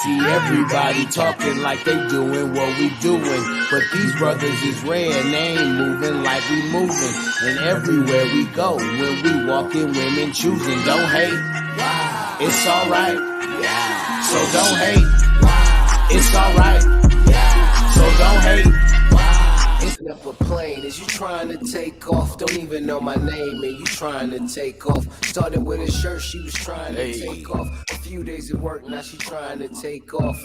See everybody talking like they doing what we doing, but these brothers is rare and they ain't moving like we moving. And everywhere we go, when we walking, women choosing. Don't hate, it's alright. So don't hate, it's alright. So don't hate. Hitting up a plane, is you trying to take off? Don't even know my name, and you trying to take off. Started with a shirt, she was trying to take off. A few days at work, now she trying to take off.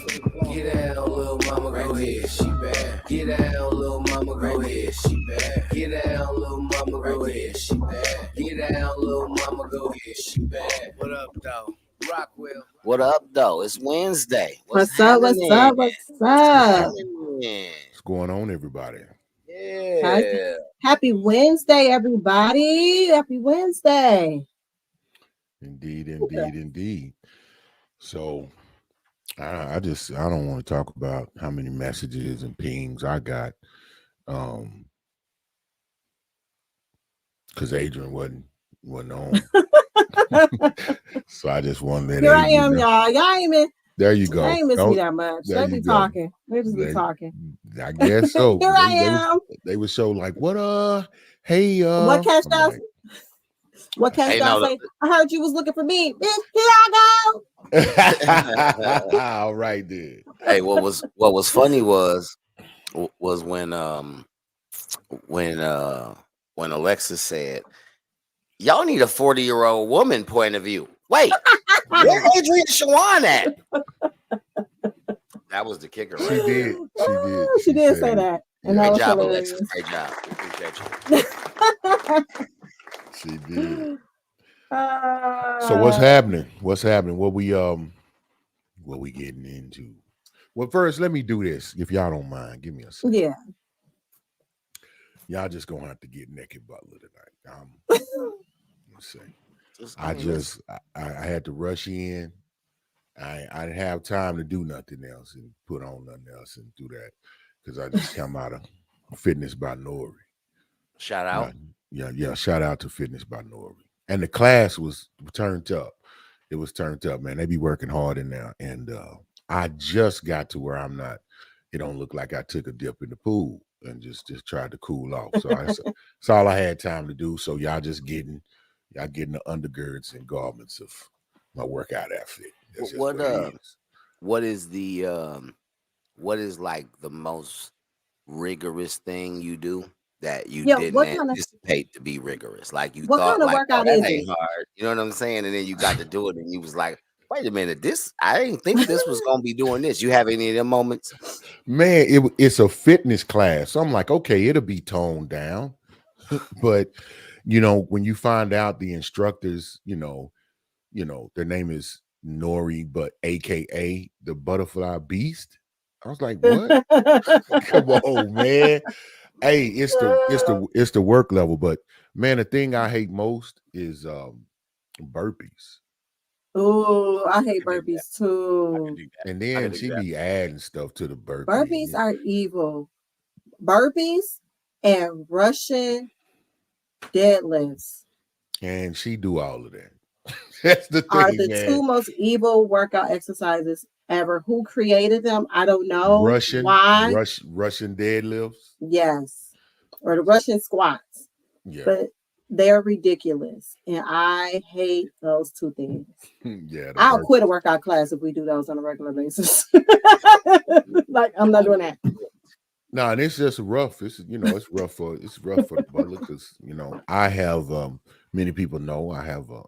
Get down, little mama, go ahead, she bad. Get down, little mama, go ahead, she bad. Get down, little mama, go ahead, she bad. Get down, little mama, go ahead, she bad. What up, though? Rockwell. What up, though? It's Wednesday. What's up? What's up? What's going on, everybody? Yeah. Happy Wednesday, everybody. Happy Wednesday. Indeed. So I don't want to talk about how many messages and pings I got. Because Adrian wasn't on. So I just want to let Here I am, y'all. Y'all ain't miss. There you go. Y'all ain't miss me that much. They be talking. They just be talking. I guess so. Here I am. They would show like, what hey what catch y'all? What catch y'all say? I heard you was looking for me. Bitch, here I go. All right then. Hey, what was funny was when Alexis said, y'all need a 40-year-old woman point of view. Wait, where Adrian Shawan at? That was the kicker. Right? She did say that. And great that job, hilarious. Alexis. Great job. Appreciate you. She did. So what's happening? What we getting into? Well, first, let me do this. If y'all don't mind, give me a second. Yeah. Y'all just gonna have to get naked Butler tonight. Let's see. I had to rush in. I didn't have time to do nothing else and put on nothing else and do that because I just come out of Fitness by Nori. Shout out. Yeah. Shout out to Fitness by Nori. And the class was turned up. It was turned up, man. They be working hard in there. And I just got to where I'm not. It don't look like I took a dip in the pool and just tried to cool off. So that's all I had time to do. So y'all getting the undergirds and garments of my workout outfit. What is like the most rigorous thing you do that you didn't anticipate to be rigorous? Like you thought, like, workout that ain't hard. You know what I'm saying? And then you got to do it, and you was like, wait a minute, I didn't think this was gonna be doing this. You have any of them moments? Man, it's a fitness class. So I'm like, okay, it'll be toned down, but when you find out the instructors, their name is Nori, but AKA the Butterfly Beast. I was like, what? Come on, man. Hey, it's the work level, but man, the thing I hate most is burpees. Oh, I hate burpees too. And then she be adding stuff to the burpees. Burpees are evil. Burpees and Russian deadlifts. And she do all of that. That's the thing. Are the two most evil workout exercises ever. Who created them? I don't know. Russian deadlifts. Yes. Or the Russian squats. Yeah. But they're ridiculous. And I hate those two things. Yeah. I'll quit a workout class if we do those on a regular basis. Like, I'm not doing that. No, and it's just rough. It's rough for the Butler because I have many people know I have a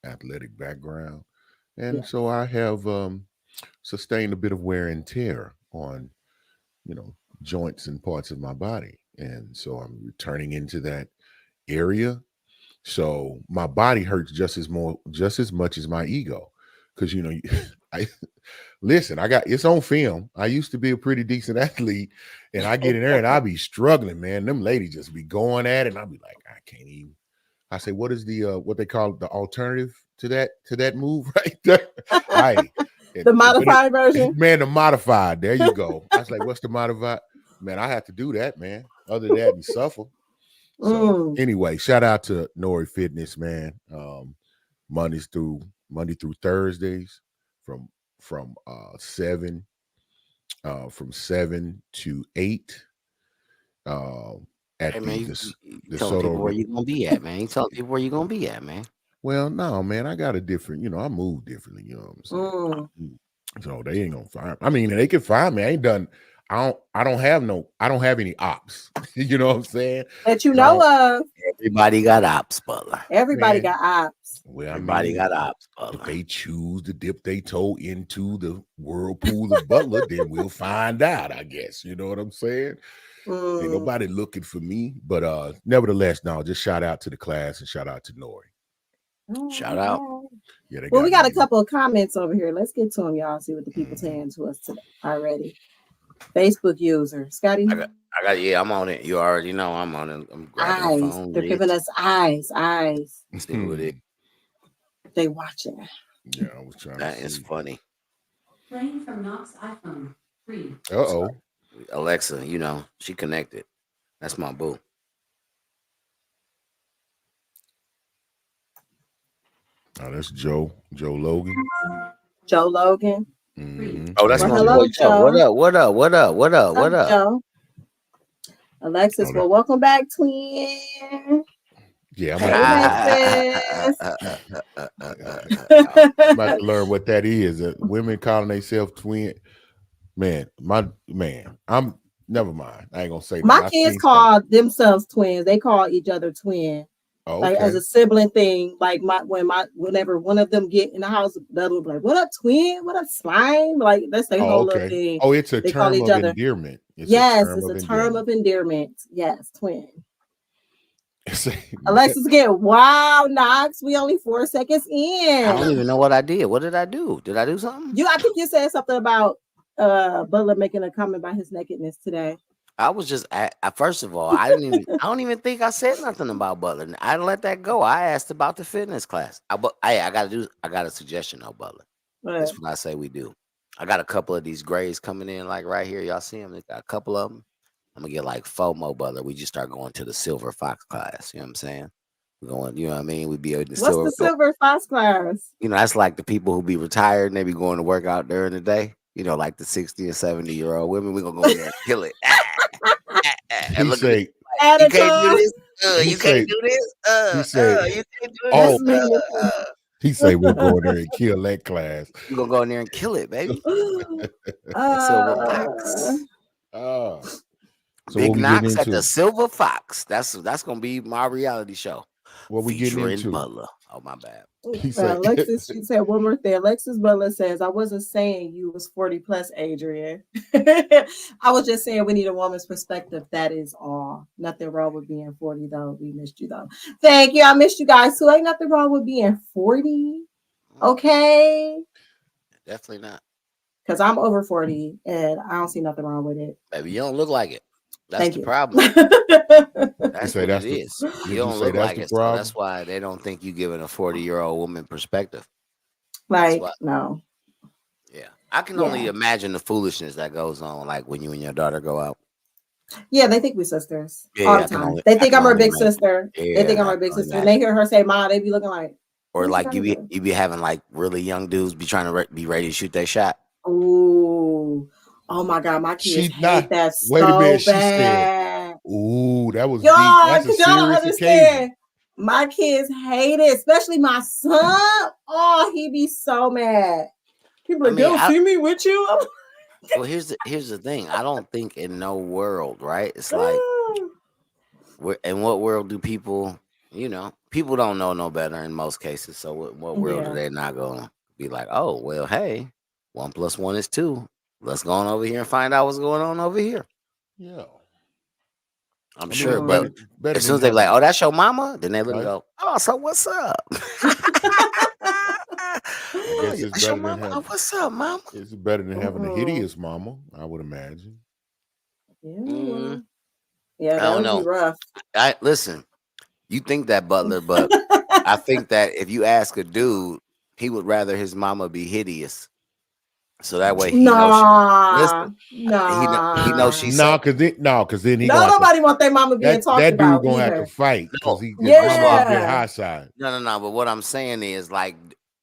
athletic background, and so I have sustained a bit of wear and tear on joints and parts of my body, and so I'm returning into that area. So my body hurts just as much as my ego, because Listen, it's on film. I used to be a pretty decent athlete, and I get in there and I be struggling, man. Them ladies just be going at it, and I be like, I can't even. I say, what is the what they call the alternative to that move right there? The modified version, man. The modified. There you go. I was like, what's the modified? Man, I have to do that, man. Other than that, and suffer. So anyway, shout out to Nori Fitness, man. Monday through Thursdays from from 7 to 8. At Hey man, the telling people where Soto. you gonna be at, man. You telling people where you gonna be at, man. Well, no, man, I got a different, I move differently, you know what I'm saying? So they ain't gonna find. I mean, they can find me. I ain't done. I don't have any ops. You know what I'm saying? That you know of. Everybody got ops, Butler. Everybody got ops. Well, Everybody got ops, Butler. If they choose to dip their toe into the whirlpool of Butler, then we'll find out, I guess. You know what I'm saying? Ain't nobody looking for me. But nevertheless, no, just shout out to the class and shout out to Nori. Shout out. Yeah, we got a couple of comments over here. Let's get to them, y'all. See what the people saying to us today already. Facebook user, Scottie. I got. Yeah, I'm on it. You already know I'm on it. I'm grabbing the phone. They're giving us eyes. See what it. They watching. Yeah, I was trying. That is funny. Playing from Knox iPhone 3. Uh-oh. Alexa, she connected. That's my boo. Oh, that's Joe Logan. Joe Logan. Mm-hmm. Oh, that's my boy Joe. What up? What up? Joe? Alexis, well, welcome back, twin. Yeah, I'm about to learn what that is. Women calling themselves twin. Man, I'm never mind. I ain't gonna say my that. kids call themselves twins. They call each other twin. Oh, like as a sibling thing. Like whenever one of them get in the house, the other will be like, "What up, twin? What up, slime?" Like that's their whole little thing. Oh, it's a term of endearment. Yes, it's a term of endearment. Yes, twin. Alexis get wow, Knox. We only 4 seconds in. I don't even know what I did. What did I do? Did I do something? I think you said something about Butler making a comment about his nakedness today. I was just first of all, I don't even think I said nothing about Butler. I let that go. I asked about the fitness class. I got a suggestion though, Butler. That's what I say we do. I got a couple of these grades coming in, like right here. Y'all see them? They got a couple of them. I'm gonna get like FOMO, Butler. We just start going to the Silver Fox class. You know what I'm saying? We're going, you know what I mean? We be in the What's the Silver Fox class? That's like the people who be retired and they be going to work out during the day. Like the 60 and 70-year-old women. We're gonna go there and kill it. And look say, you can't do this. You can't do this. He say, you can't do this. He say we'll go in there and kill that class. We're gonna go in there and kill it, baby. Silver Fox. So Big Knox at the Silver Fox. That's gonna be my reality show. What we getting into? Butler. Oh, my bad. Alexis, she said one more thing. Alexis Butler says, I wasn't saying you was 40 plus, Adrian. I was just saying we need a woman's perspective. That is all. Nothing wrong with being 40, though. We missed you, though. Thank you. I missed you guys, too. Ain't nothing wrong with being 40. Okay? Definitely not. Because I'm over 40, and I don't see nothing wrong with it. Baby, you don't look like it. That's the problem. That's what it is. You don't look like it. So that's why they don't think you giving a 40-year-old woman perspective. Like, no. Yeah. I can only imagine the foolishness that goes on, like when you and your daughter go out. Yeah, they think we're sisters all the time. They think I'm her big sister. They think I'm her big sister. And they hear her say, "Ma," they be looking like. Or like you be having like really young dudes be trying to be ready to shoot their shot. Ooh. Oh my God, my kids hate that so wait a minute, bad. She said, ooh, that was y'all, deep. That's a y'all don't serious understand. occasion. My kids hate it, especially my son. Oh, he be so mad. People like, don't see me with you. Well, here's the thing. I don't think in no world, right? It's like, in what world do people, people don't know no better in most cases. So what world are they not gonna be like, oh, well, hey, 1 + 1 is 2. Let's go on over here and find out what's going on over here. Yeah. I'm sure, but as soon as they're like, oh, that's your mama, then they look and go, oh, so what's up? It's better than what's up, mama? It's better than having a hideous mama, I would imagine. Yeah, that would be rough. Listen, you think that, Butler, but I think that if you ask a dude, he would rather his mama be hideous. So that way he knows. He knows she's because then he nobody want their mama being talked that about. That dude gonna have to fight because he get high side. No. But what I'm saying is like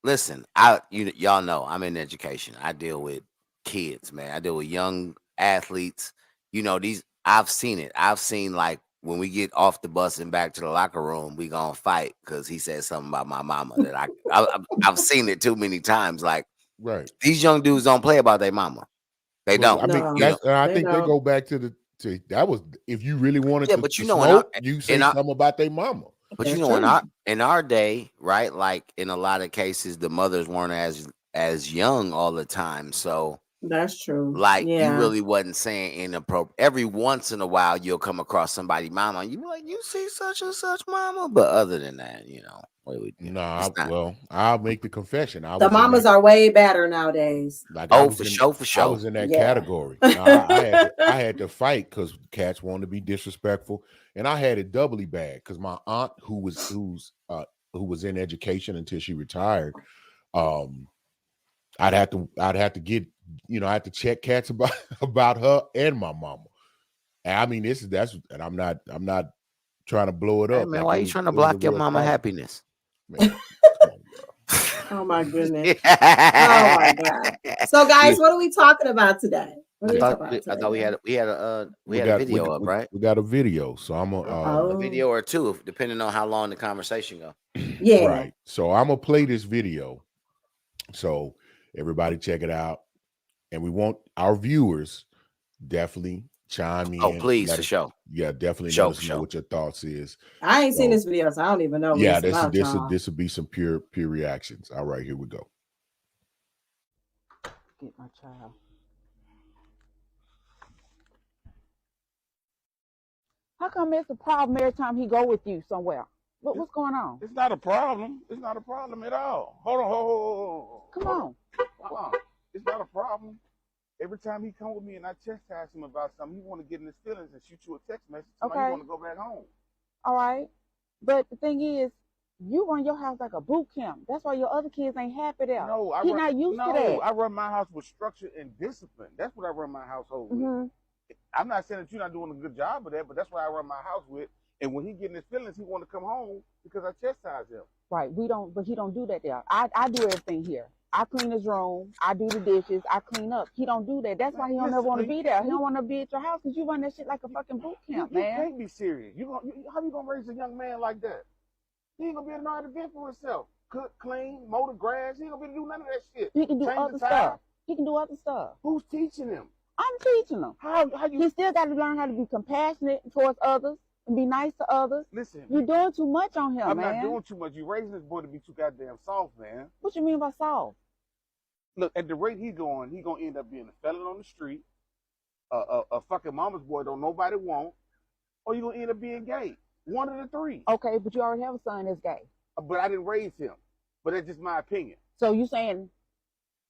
listen, y'all know I'm in education. I deal with kids, man. I deal with young athletes. You know, I've seen it. I've seen like when we get off the bus and back to the locker room, we gonna fight because he said something about my mama that I've seen it too many times. Like Right. these young dudes don't play about their mama. They Well, don't. I mean, No, You know. I they think they don't. go back to that was if you really wanted Yeah, but to you know, in our smoke, you say in our something about their mama. but you That's know, true. in our day, right? Like in a lot of cases, the mothers weren't as young all the time. So That's true. like you Yeah. really wasn't saying inappropriate. Every once in a while, you'll come across somebody mama, and you be like, you see such and such mama. But other than that, Nah, it's not. well, I'll make the confession. I The was in mamas that are way better nowadays. like Oh, for sure, for I sure. was in that Yeah. category. Now I had to fight because cats wanted to be disrespectful, and I had it doubly bad because my aunt who was in education until she retired, um, I'd have to get I had to check cats about about her and my mama. And I mean and I'm not trying to blow it Hey up man, like why you trying to it was a block your real mama problem. happiness? Man, come on, bro. Oh my goodness. Oh my God. So guys, what are we talking about today? What are we talking about I today, thought man? we had a video up, right? We got a video, so I'm A Oh, video or two, depending on how long the conversation go. yeah. right. So I'm gonna play this video. So everybody check it out. And we want our viewers definitely chime Oh, in. please, for sure. Yeah, definitely let Show for us know sure. what your thoughts is. I ain't seen So this video, so I don't even know what yeah, it's about, y'all. this will be some pure reactions. All right, here we go. Get my child. How come it's a problem every time he go with you somewhere? What's going on? It's not a problem. It's not a problem at all. Hold on, hold on. Come on. It's not a problem. Every time he come with me and I chastise him about something, he want to get in his feelings and shoot you a text message. Okay. He want to go back home. All right. But the thing is, you run your house like a boot camp. That's why your other kids ain't happy there. No, He not used to that. I run my house with structure and discipline. That's what I run my household with. I'm not saying that you're not doing a good job of that, but that's what I run my house with. And when he get in his feelings, he want to come home because I chastise him. Right. But he don't do that there. I do everything here. I clean his room. I do the dishes. I clean up. He don't do that. That's why he don't ever want to be there. He don't want to be at your house because you run that shit like a fucking boot camp, man. You can't be serious. How you gonna raise a young man like that? He ain't gonna be able to know how to fend for himself. Cook, clean, mow the grass. He ain't gonna be able to do none of that shit. He can do other stuff. He can do other stuff. Who's teaching him? I'm teaching him. How you? He still got to learn how to be compassionate towards others and be nice to others. Listen, you're doing too much on him, I'm man. not doing too much. You raising this boy to be too goddamn soft, man. What you mean by soft? Look, at the rate he gonna end up being a felon on the street, a fucking mama's boy don't nobody want, or you gonna end up being gay. One of the three. Okay, but you already have a son that's gay. But I didn't raise him. But that's just my opinion. So you saying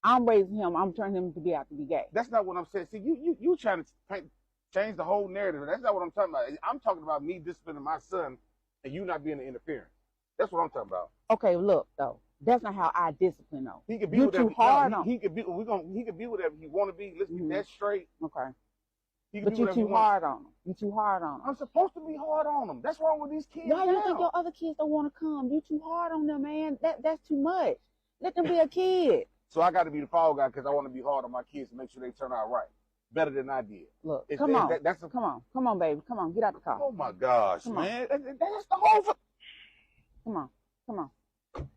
I'm raising him, I'm turning him to be out to be gay? That's not what I'm saying. See, you trying to change the whole narrative. That's not what I'm talking about. I'm talking about me disciplining my son and you not being an interference. That's what I'm talking about. Okay, look though. That's not how I discipline though. He could be You're whatever too hard on. he could be whatever he want to be. Let's get that straight. Okay. But you're too hard on him. You're too hard on him. I'm supposed to be hard on him. That's wrong with these kids. Why you think your other kids don't want to come? You too hard on them, man. That's too much. Let them be a kid. So I got to be the fall guy because I want to be hard on my kids to make sure they turn out right, better than I did. Look, come on, baby, come on, get out the car. Oh my gosh, man, that's the whole. Come on.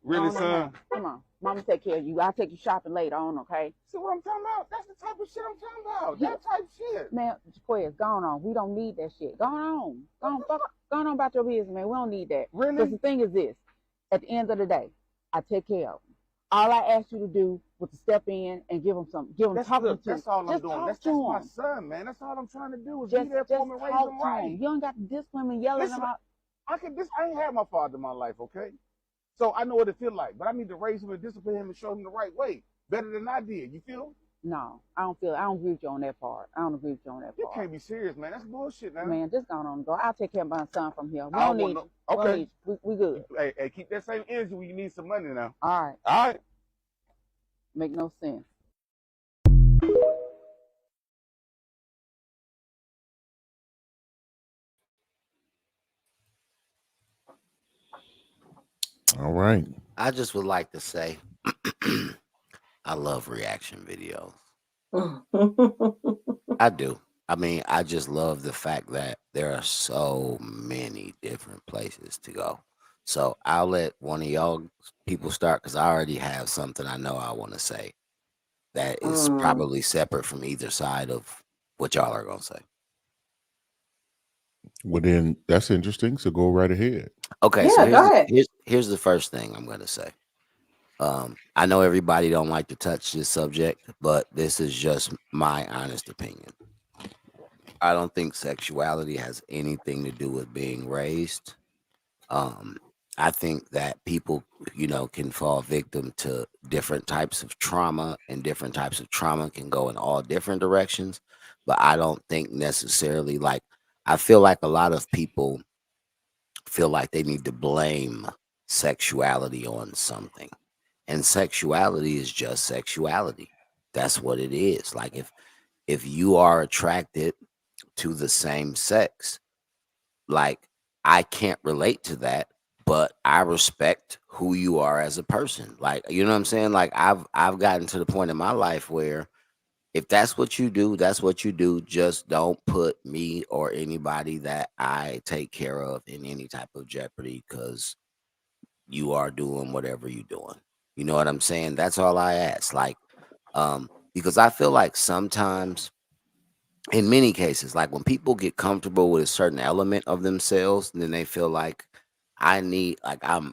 Really, son? Come on. Mama take care of you. I'll take you shopping later on, okay? See what I'm talking about? That's the type of shit I'm talking about. That type shit. Man, Squares, go on. We don't need that shit. Go on. Go on about your business, man. We don't need that. Really? Because the thing is this. At the end of the day, I take care of them. All I asked you to do was to step in and give them talking to him. That's all I'm just doing. That's my son, man. That's all I'm trying to do is be there for him and raise him right. You don't got to discipline him and yell at him out. I ain't had my father in my life, okay? So I know what it feel like, but I need to raise him and discipline him and show him the right way, better than I did. You feel? No, I don't agree with you on that part. You can't be serious, man. That's bullshit, man. Man, just go on. I'll take care of my son from here. Okay. We good. Hey, keep that same energy when you need some money now. All right. Make no sense. All right. I just would like to say I love reaction videos. I do. I mean, I just love the fact that there are so many different places to go. So I'll let one of y'all people start because I already have something I know I want to say that is probably separate from either side of what y'all are gonna say. Well, then that's interesting. So go right ahead. Okay, so Yeah, go ahead. here's the first thing I'm gonna say. I know everybody don't like to touch this subject, but this is just my honest opinion. I don't think sexuality has anything to do with being raised. Um, I think that people, can fall victim to different types of trauma, and different types of trauma can go in all different directions. But I don't think necessarily like I feel like a lot of people feel like they need to blame sexuality on something. And sexuality is just sexuality. That's what it is. Like if you are attracted to the same sex, like I can't relate to that, but I respect who you are as a person. Like, you know what I'm saying? Like I've gotten to the point in my life where if that's what you do, that's what you do. Just don't put me or anybody that I take care of in any type of jeopardy because you are doing whatever you're doing. You know what I'm saying? That's all I ask. Like, because I feel like sometimes in many cases, like when people get comfortable with a certain element of themselves, then they feel like I'm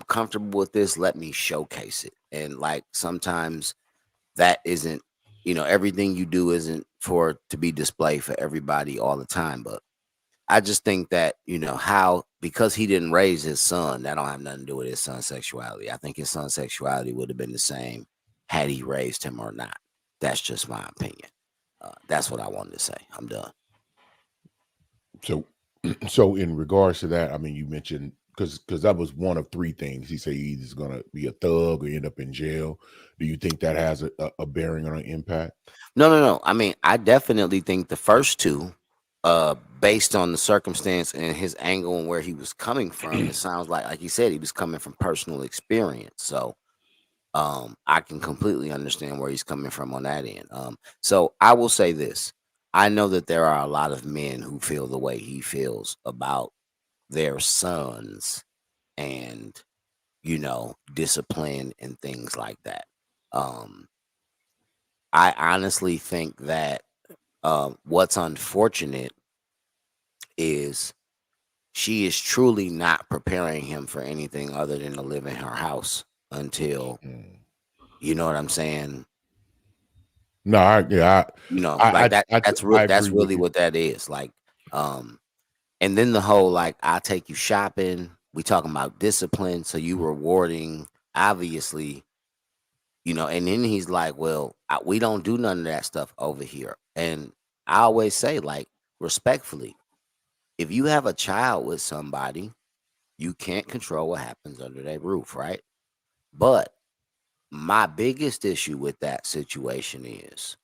comfortable with this, let me showcase it. And like sometimes that isn't, everything you do isn't for to be displayed for everybody all the time. But I just think that, how because he didn't raise his son, that don't have nothing to do with his son's sexuality. I think his son's sexuality would have been the same had he raised him or not. That's just my opinion. That's what I wanted to say. I'm done. So, so in regards to that, I mean, you mentioned because that was one of three things. He said he's going to be a thug or end up in jail. Do you think that has a bearing on an impact? No. I mean, I definitely think the first two, based on the circumstance and his angle and where he was coming from, it sounds like he said, he was coming from personal experience. So I can completely understand where he's coming from on that end. So I will say this. I know that there are a lot of men who feel the way he feels about their sons and, discipline and things like that. Um, I honestly think that what's unfortunate is she is truly not preparing him for anything other than to live in her house until, you know what I'm saying? No, Like that I that's agree with really you. what that is. Like, and then the whole like I take you shopping, we talking about discipline, so you rewarding obviously, and then he's like, well, we don't do none of that stuff over here. And I always say, like, respectfully, if you have a child with somebody, you can't control what happens under their roof, right? But my biggest issue with that situation is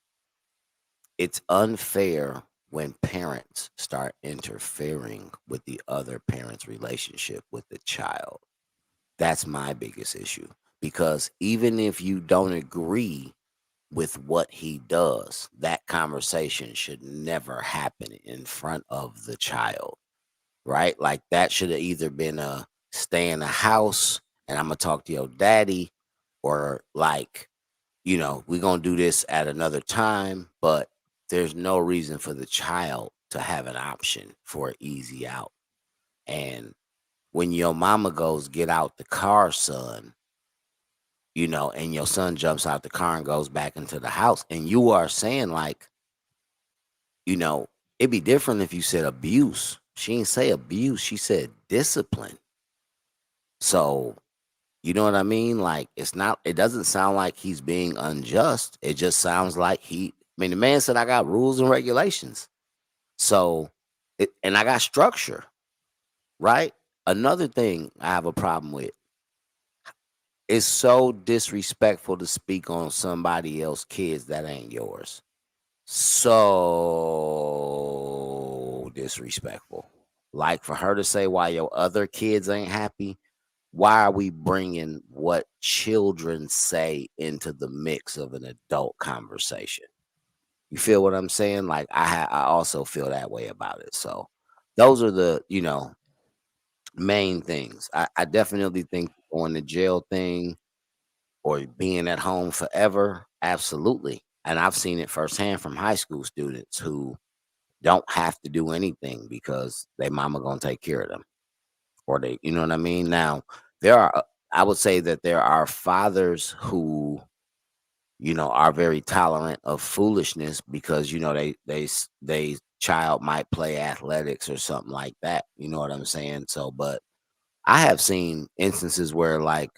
it's unfair when parents start interfering with the other parent's relationship with the child. That's my biggest issue because even if you don't agree with what he does, that conversation should never happen in front of the child, right? Like that should have either been a stay in the house and I'm gonna talk to your daddy, or like, we're gonna do this at another time, but there's no reason for the child to have an option for an easy out. And when your mama goes, get out the car, son, and your son jumps out the car and goes back into the house, and you are saying like, it'd be different if you said abuse. She didn't say abuse, she said discipline. So, you know what I mean? Like, it doesn't sound like he's being unjust. It just sounds like the man said, I got rules and regulations. So, and I got structure, right? Another thing I have a problem with, it's so disrespectful to speak on somebody else's kids that ain't yours. So disrespectful. Like for her to say why your other kids ain't happy, why are we bringing what children say into the mix of an adult conversation? You feel what I'm saying? Like I also feel that way about it. So those are the, main things. I definitely think going to jail thing or being at home forever, absolutely. And I've seen it firsthand from high school students who don't have to do anything because their mama gonna take care of them. Or they, you know what I mean? Now, there are I would say that there are fathers who, are very tolerant of foolishness because they child might play athletics or something like that. You know what I'm saying? So, but I have seen instances where like,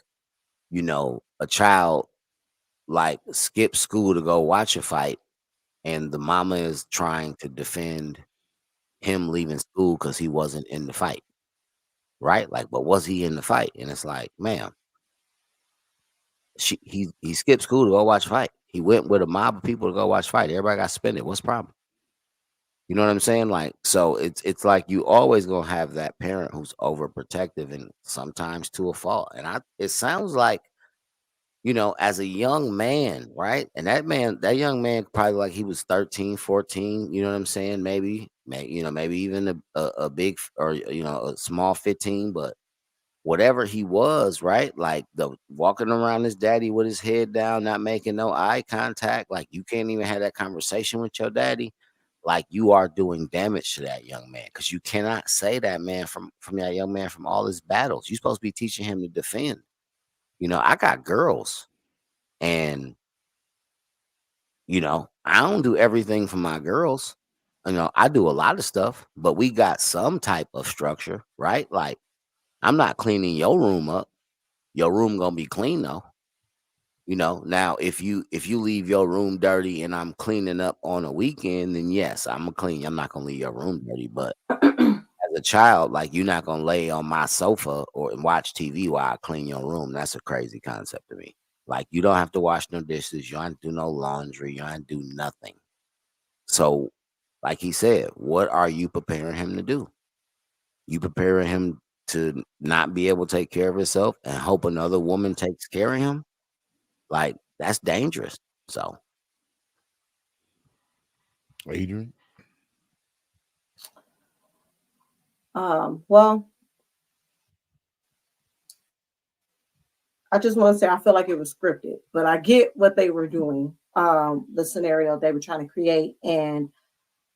a child like skips school to go watch a fight and the mama is trying to defend him leaving school because he wasn't in the fight. Right? Like, but was he in the fight? And it's like, ma'am, he skipped school to go watch a fight. He went with a mob of people to go watch a fight. Everybody got suspended. What's the problem? You know what I'm saying? Like, so it's like you always gonna have that parent who's overprotective and sometimes to a fault. And it sounds like, as a young man, right? And that young man probably like he was 13, 14, you know what I'm saying? Maybe even a big or a small 15, but whatever he was, right? Like the walking around his daddy with his head down, not making no eye contact, like you can't even have that conversation with your daddy. Like you are doing damage to that young man because you cannot say that man from that young man from all his battles. You're supposed to be teaching him to defend. I got girls and I don't do everything for my girls. I do a lot of stuff, but we got some type of structure, right? Like I'm not cleaning your room up. Your room gonna be clean though. Now if you leave your room dirty and I'm cleaning up on a weekend, then yes, I'm gonna clean. I'm not gonna leave your room dirty. But as a child, like you're not gonna lay on my sofa or and watch TV while I clean your room. That's a crazy concept to me. Like you don't have to wash no dishes, you don't do no laundry, you don't do nothing. So, like he said, what are you preparing him to do? You preparing him to not be able to take care of himself and hope another woman takes care of him? Like that's dangerous. So Adrian. Well, I just want to say I feel like it was scripted, but I get what they were doing, the scenario they were trying to create. And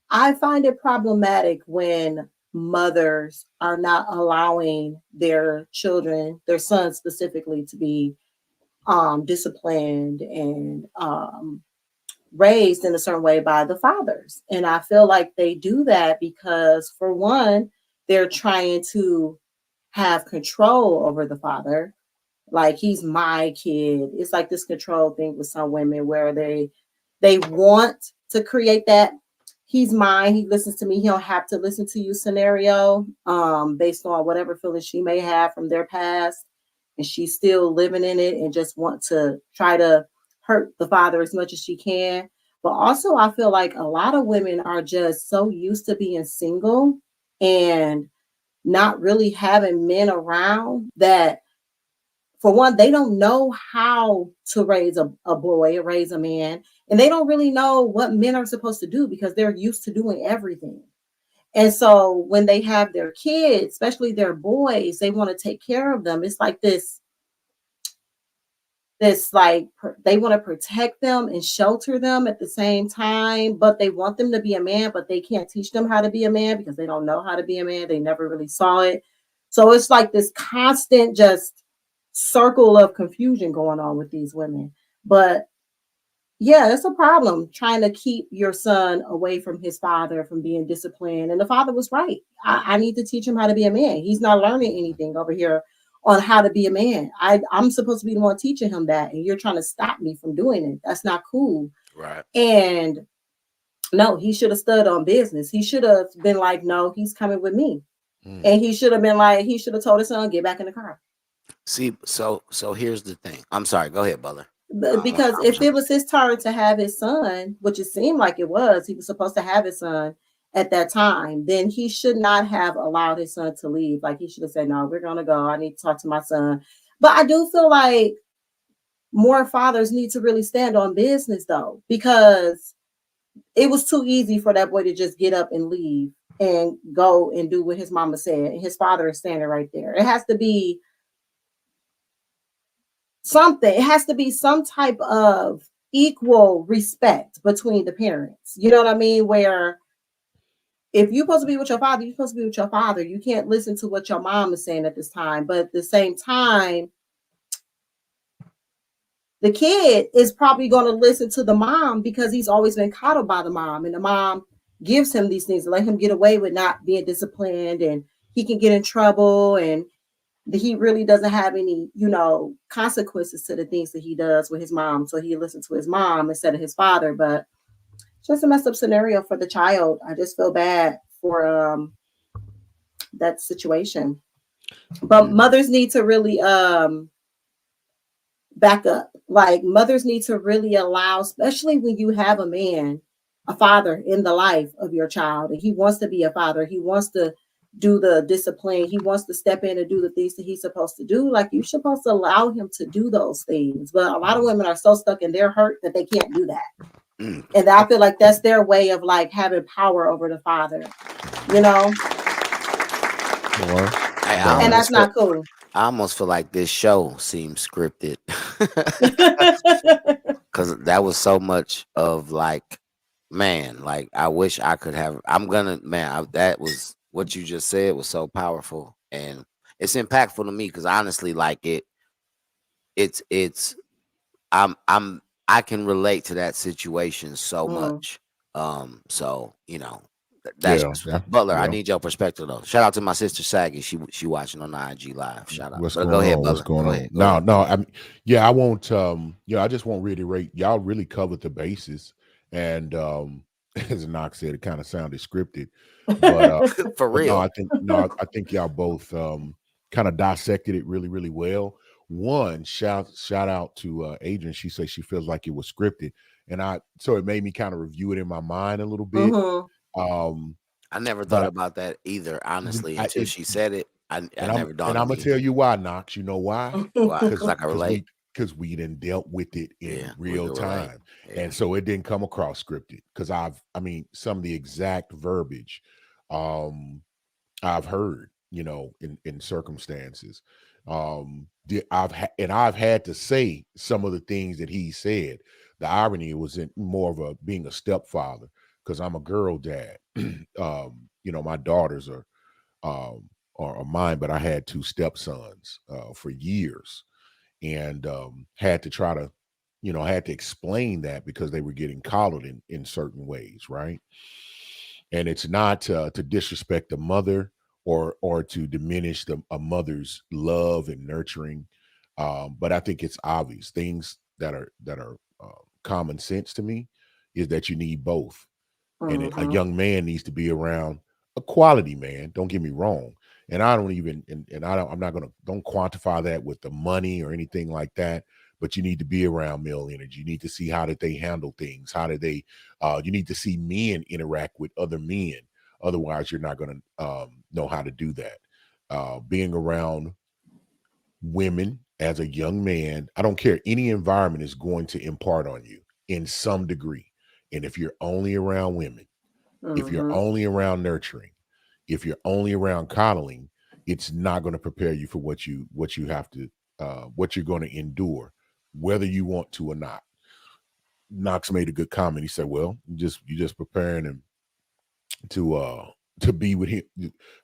I find it problematic when mothers are not allowing their children, their sons specifically, to be disciplined and raised in a certain way by the fathers. And I feel like they do that because, for one, they're trying to have control over the father. Like he's my kid. It's like this control thing with some women where they want to create that he's mine, he listens to me, he don't have to listen to you scenario, based on whatever feelings she may have from their past, and she's still living in it and just want to try to hurt the father as much as she can. But also I feel like a lot of women are just so used to being single and not really having men around that, for one, they don't know how to raise a boy or raise a man. And they don't really know what men are supposed to do because they're used to doing everything. And so when they have their kids, especially their boys, they want to take care of them. It's like this like they want to protect them and shelter them at the same time, but they want them to be a man, but they can't teach them how to be a man because they don't know how to be a man. They never really saw it. So it's like this constant just circle of confusion going on with these women. But yeah, it's a problem trying to keep your son away from his father, from being disciplined. And the father was right. I need to teach him how to be a man. He's not learning anything over here on how to be a man. I'm supposed to be the one teaching him that, and you're trying to stop me from doing it. That's not cool. right. And no, he should have stood on business. He should have been like, no, he's coming with me. And he should have been like, he should have told his son, get back in the car. See, so here's the thing. I'm sorry. Go ahead, Butler. Because if it was his turn to have his son, which it seemed like it was, he was supposed to have his son, at that time, then he should not have allowed his son to leave. Like, he should have said, no, we're going to go. I need to talk to my son. But I do feel like more fathers need to really stand on business, though, because it was too easy for that boy to just get up and leave and go and do what his mama said. And his father is standing right there. It has to be something. It has to be some type of equal respect between the parents. You know what I mean? Where if you're supposed to be with your father, you're supposed to be with your father. You can't listen to what your mom is saying at this time. But at the same time, the kid is probably going to listen to the mom because he's always been coddled by the mom. And the mom gives him these things to let him get away with not being disciplined. And he can get in trouble. And he really doesn't have any, consequences to the things that he does with his mom. So he listens to his mom instead of his father. But it's just a messed up scenario for the child. I just feel bad for that situation. But mothers need to really back up. Like, mothers need to really allow, especially when you have a father in the life of your child, and he wants to be a father. He wants to do the discipline. He wants to step in and do the things that he's supposed to do. Like, you're supposed to allow him to do those things. But a lot of women are so stuck in their hurt that they can't do that. And I feel like that's their way of like having power over the father, and that's not cool. I almost feel like this show seems scripted because that was so much of like, man, like I wish I could have. That was what you just said was so powerful, and it's impactful to me because honestly, like I can relate to that situation so much. So that's Butler. I need your perspective though. Shout out to my sister Saggy. She watching on the IG live. Shout out. Go ahead, Butler. What's going on? No. I won't. I just won't reiterate. Y'all really covered the bases, and as Knox said, it kind of sounded scripted, but for real. I think y'all both kind of dissected it really, really well. One shout out to Adrian. She said she feels like it was scripted, and so it made me kind of review it in my mind a little bit. I never thought about that either, honestly, until she said it. I never dawned on me. And I'm gonna tell you why, Knox. You know why? Because I can relate. Because we didn't dealt with it in real time, and so it didn't come across scripted. Because some of the exact verbiage, I've heard, in circumstances. I've had to say some of the things that he said. The irony was in more of being a stepfather because I'm a girl dad. My daughters are mine, but I had two stepsons for years, and had to try to, had to explain that because they were getting coddled in certain ways, right? And it's not to disrespect the mother or to diminish a mother's love and nurturing, but I think it's obvious things that are common sense to me is that you need both. And a young man needs to be around a quality man. Don't get me wrong. And I don't even, don't quantify that with the money or anything like that. But you need to be around male energy. You need to see how did they handle things. How did they, you need to see men interact with other men. Otherwise, you're not going to know how to do that. Being around women as a young man, I don't care. Any environment is going to impart on you in some degree. And if you're only around women, if you're only around nurturing, if you're only around coddling, it's not going to prepare you for what you have to, what you're going to endure, whether you want to or not. Knox made a good comment. He said, "Well, you're just preparing him to be with him,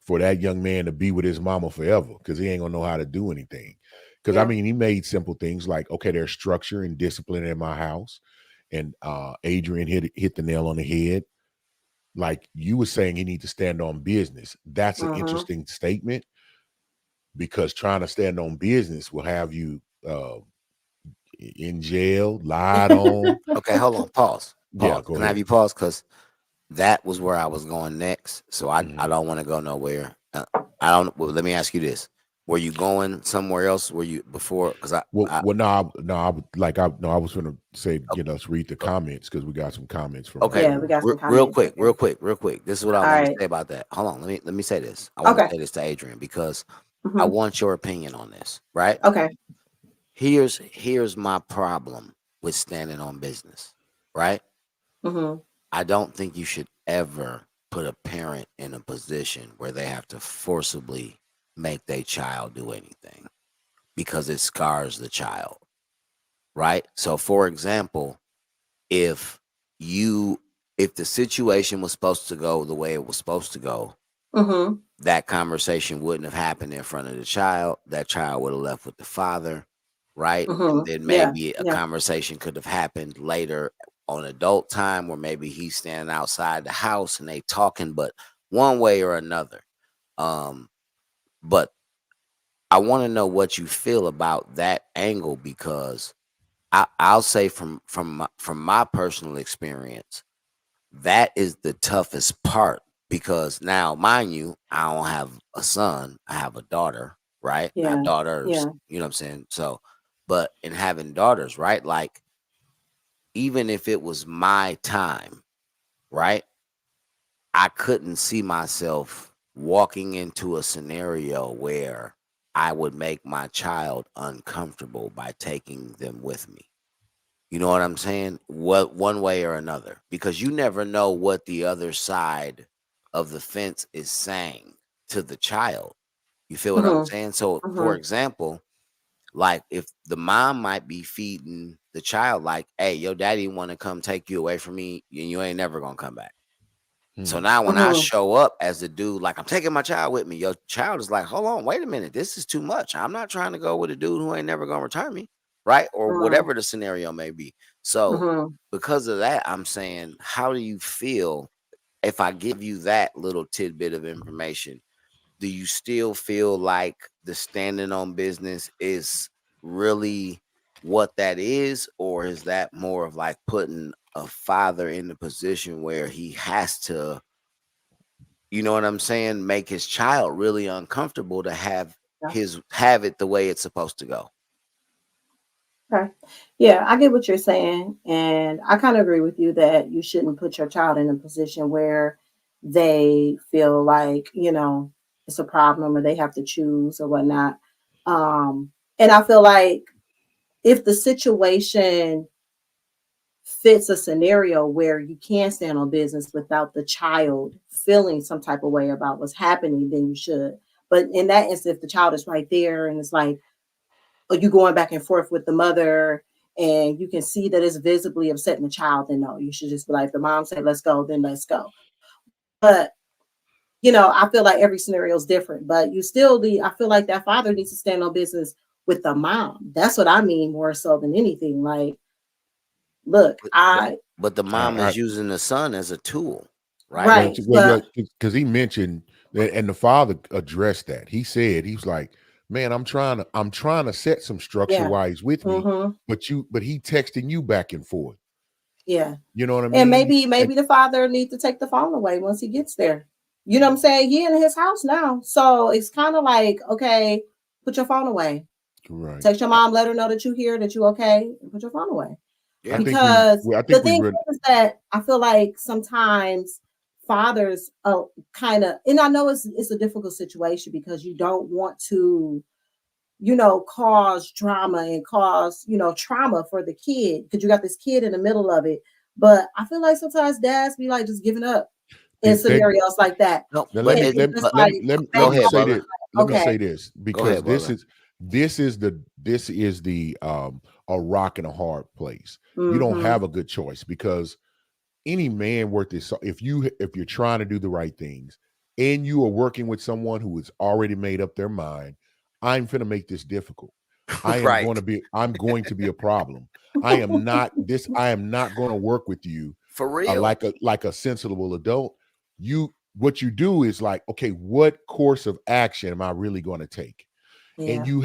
for that young man to be with his mama forever, because he ain't gonna know how to do anything." Because he made simple things like, okay, there's structure and discipline in my house. And Adrian hit the nail on the head. Like you were saying, you need to stand on business. That's an interesting statement, because trying to stand on business will have you in jail, lied on. Okay, hold on, pause. Yeah, go Can ahead. I have you pause? Because that was where I was going next. So I don't want to go nowhere. Well, let me ask you this. Were you going somewhere else? Were you before? Because I was going to say, let's read the comments because we got some comments from. Okay, Yeah, we got some real comments. quick. This is what I All want to right. say about that. Hold on, let me say this. I want to say this to Adrian because I want your opinion on this. Right? Okay. Here's my problem with standing on business. Right? I don't think you should ever put a parent in a position where they have to forcibly make their child do anything because it scars the child. Right? So, for example, if the situation was supposed to go the way it was supposed to go, that conversation wouldn't have happened in front of the child. That child would have left with the father, right? And then maybe a conversation could have happened later on adult time where maybe he's standing outside the house and they talking, but one way or another. But I want to know what you feel about that angle because I'll say from my personal experience, that is the toughest part because now, mind you, I don't have a son, I have a daughter, right? I have daughters, you know what I'm saying? So, but in having daughters, right? Like, even if it was my time, right? I couldn't see myself walking into a scenario where I would make my child uncomfortable by taking them with me. You know what I'm saying? What one way or another, because you never know what the other side of the fence is saying to the child. You feel what I'm saying? So, for example, like if the mom might be feeding the child, like, "Hey, your daddy want to come take you away from me, and you ain't never gonna come back." So now when I show up as a dude, like I'm taking my child with me, your child is like, "Hold on, wait a minute, this is too much. I'm not trying to go with a dude who ain't never gonna return me." Right? Or whatever the scenario may be. So because of that, I'm saying, how do you feel if I give you that little tidbit of information? Do you still feel like the standing on business is really what that is, or is that more of like putting a father in the position where he has to, you know what I'm saying, make his child really uncomfortable to have it the way it's supposed to go? Okay. Yeah, I get what you're saying. And I kind of agree with you that you shouldn't put your child in a position where they feel like, it's a problem or they have to choose or whatnot. And I feel like if the situation fits a scenario where you can stand on business without the child feeling some type of way about what's happening, then you should. But in that instance, if the child is right there and it's like, or you going back and forth with the mother and you can see that it's visibly upsetting the child, then no, you should just be like, the mom said, let's go, then let's go. But, I feel like every scenario is different, but I feel like that father needs to stand on business with the mom. That's what I mean more so than anything. Like, look, but the mom is using the son as a tool, right? Because he mentioned that, and the father addressed that. He said, he's like, "Man, I'm trying to set some structure while he's with me, but he texting you back and forth." Yeah, you know what I mean. And maybe the father needs to take the phone away once he gets there. You know what I'm saying? He in his house now, so it's kind of like, okay, put your phone away. Right. Text your mom, let her know that you here, that you okay, and put your phone away. Yeah. Because the thing is that I feel like sometimes fathers kind of, and I know it's a difficult situation because you don't want to, cause drama and cause, trauma for the kid because you got this kid in the middle of it. But I feel like sometimes dads be like just giving up in scenarios like that. No, let me say this because this is the a rock and a hard place. You don't have a good choice because any man worth his salt, if you're trying to do the right things and you are working with someone who has already made up their mind, I'm finna make this difficult. I'm going to be a problem. I am not going to work with you for real like a sensible adult. What you do is like, okay, what course of action am I really going to take? Yeah. And you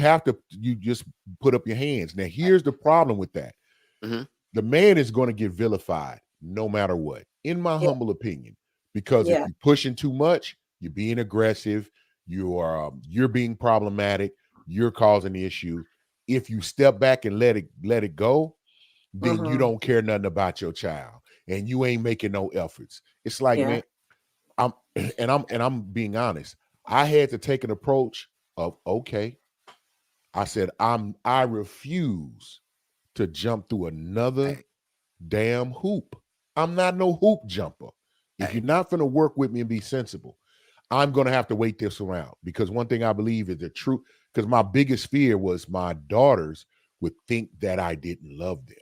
just put up your hands. Now, here's the problem with that. The man is going to get vilified no matter what, in my humble opinion, because if you're pushing too much, you're being aggressive, you're being problematic, you're causing the issue. If you step back and let it go, then you don't care nothing about your child and you ain't making no efforts. It's like, man, I'm being honest. I had to take an approach of, okay, I said, I refuse to jump through another damn hoop. I'm not no hoop jumper. If you're not going to work with me and be sensible, I'm going to have to wait this around, because one thing I believe is the truth, because my biggest fear was my daughters would think that I didn't love them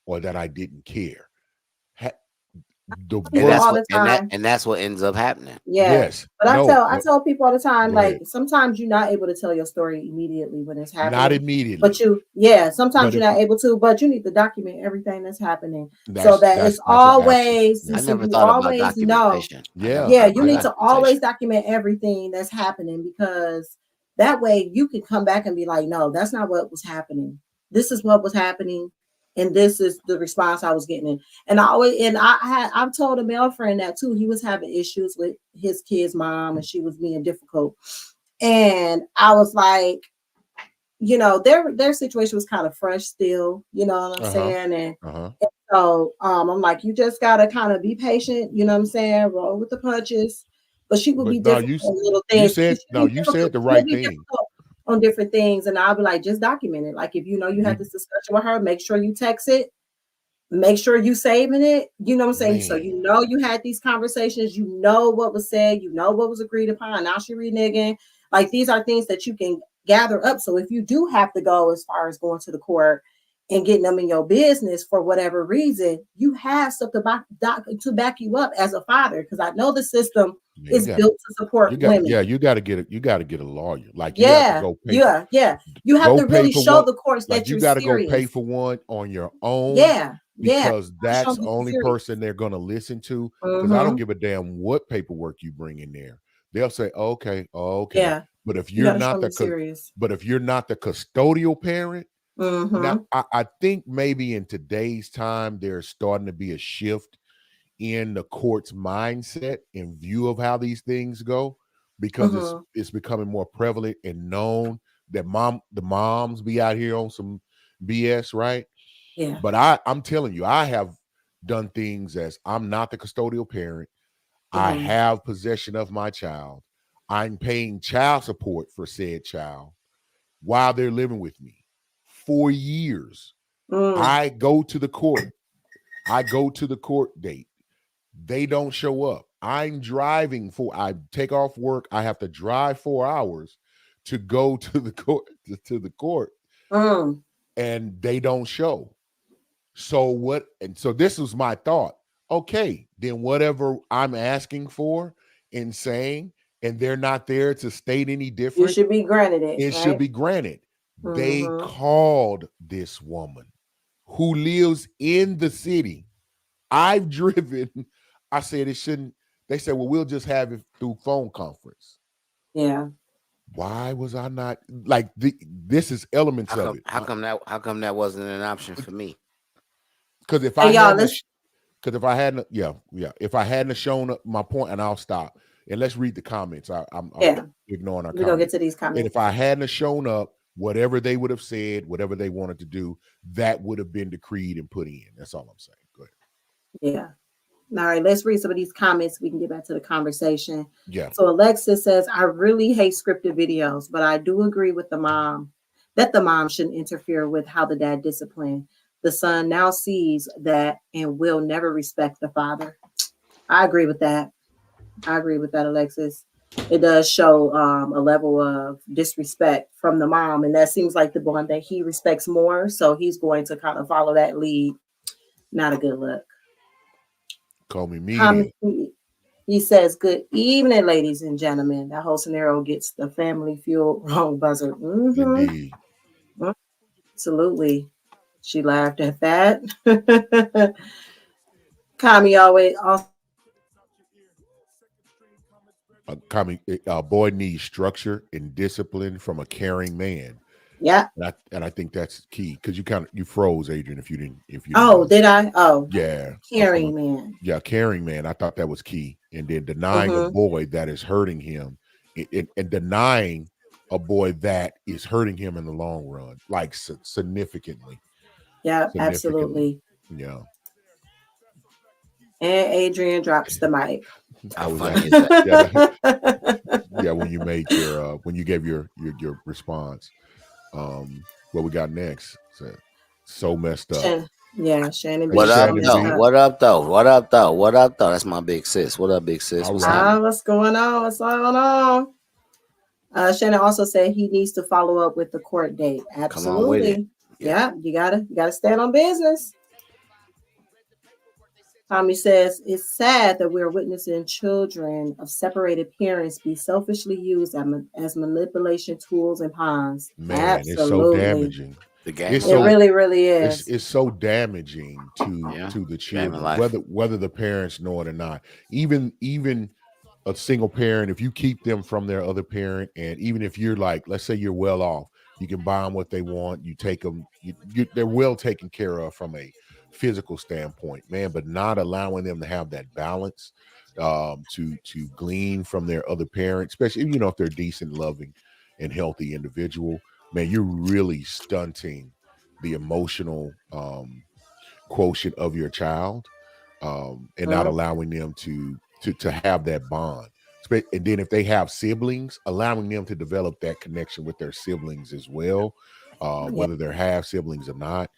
or that I didn't care. And that's what ends up happening. Yeah. Yes. But I tell people all the time, like, sometimes you're not able to tell your story immediately when it's happening. Not immediately. But sometimes you're not able to, but you need to document everything that's happening so that it's always, I never you thought about always documentation. Yeah, you need to always document everything that's happening, because that way you can come back and be like, no, that's not what was happening. This is what was happening. And this is the response I was getting. And I've told a male friend that too. He was having issues with his kid's mom and she was being difficult. And I was like, their situation was kind of fresh still, you know what I'm saying? And so I'm like, you just gotta kind of be patient, you know what I'm saying? Roll with the punches. But she would be difficult on little things. You said the right thing. On different things, and I'll be like, just document it. Like, if you had this discussion with her, make sure you text it, make sure you saving it, you know what I'm saying? Man. So you had these conversations, what was said, what was agreed upon. Now she reneging. Like, these are things that you can gather up. So if you do have to go as far as going to the court and getting them in your business for whatever reason, you have stuff to back you up as a father, because I know the system is built to support women. Yeah, you got to get a lawyer. Like, you have to go pay you have to really show the courts that you got to go pay for one on your own. Because that's the only person they're going to listen to. Because I don't give a damn what paperwork you bring in there. They'll say, okay. Yeah. But if you're not the custodial parent, now I think maybe in today's time there's starting to be a shift in the court's mindset in view of how these things go, because it's becoming more prevalent and known that the moms be out here on some BS, right? Yeah. But I'm telling you, I have done things as I'm not the custodial parent. I have possession of my child. I'm paying child support for said child while they're living with me for years. I go to the court. I go to the court date. They don't show up. I'm driving I take off work. I have to drive 4 hours to go to the court, and they don't show. So what? And so this was my thought. Okay, then whatever I'm asking for and saying, and they're not there to state any different, you should be granted it. It should be granted. They called this woman who lives in the city. I've driven. I said it shouldn't. They said, well, we'll just have it through phone conference. Yeah. Why was I not like this is elements of it. How come that wasn't an option for me? Because if I hadn't, if I hadn't shown up, my point, and I'll stop and let's read the comments. I'm ignoring our comments. We're gonna get to these comments. And if I hadn't shown up, whatever they would have said, whatever they wanted to do, that would have been decreed and put in. That's all I'm saying. Go ahead. Yeah. All right, let's read some of these comments. We can get back to the conversation. Yeah. So Alexis says, I really hate scripted videos, but I do agree with the mom that the mom shouldn't interfere with how the dad disciplined. The son now sees that and will never respect the father. I agree with that. Alexis. It does show a level of disrespect from the mom, and that seems like the one that he respects more. So he's going to kind of follow that lead. Not a good look. Call me media. He says, good evening, ladies and gentlemen. That whole scenario gets the family fuel wrong buzzer. Indeed. Absolutely. She laughed at that. Kami always also. A boy needs structure and discipline from a caring man. Yeah. And I think that's key, because you froze, Adrian, if you didn't. Did I? Oh, yeah. Caring man. Yeah, caring man. I thought that was key. And then denying a boy that is hurting him and denying a boy that is hurting him in the long run, like significantly. Yeah, Significantly. absolutely. Yeah. And Adrian drops the mic. How That was funny is actually that? yeah, when you made your when you gave your response. What we got next? So messed up. Yeah, Shannon Hey B What is so up Shannon messed though? B. up. What up though? What up though? What up though? That's my big sis. What up, big sis? All What's right. happening? What's going on? What's going on? Shannon also said he needs to follow up with the court date. Come on with it. Absolutely. Yeah, you gotta stand on business. Tommy says it's sad that we're witnessing children of separated parents be selfishly used as manipulation tools and pawns. Man, it's so Absolutely. damaging. The game It's of It life. so really, really is. it's so damaging Yeah. to the Game of children, life. whether the parents know it or not. Even a single parent, if you keep them from their other parent, and even if you're like, let's say you're well off, you can buy them what they want, you take them, they're well taken care of from a physical standpoint, man, but not allowing them to have that balance, to glean from their other parent, especially if they're decent, loving, and healthy individual. Man, you're really stunting the emotional quotient of your child, and not allowing them to have that bond. And then if they have siblings, allowing them to develop that connection with their siblings as well, whether they're half siblings or not,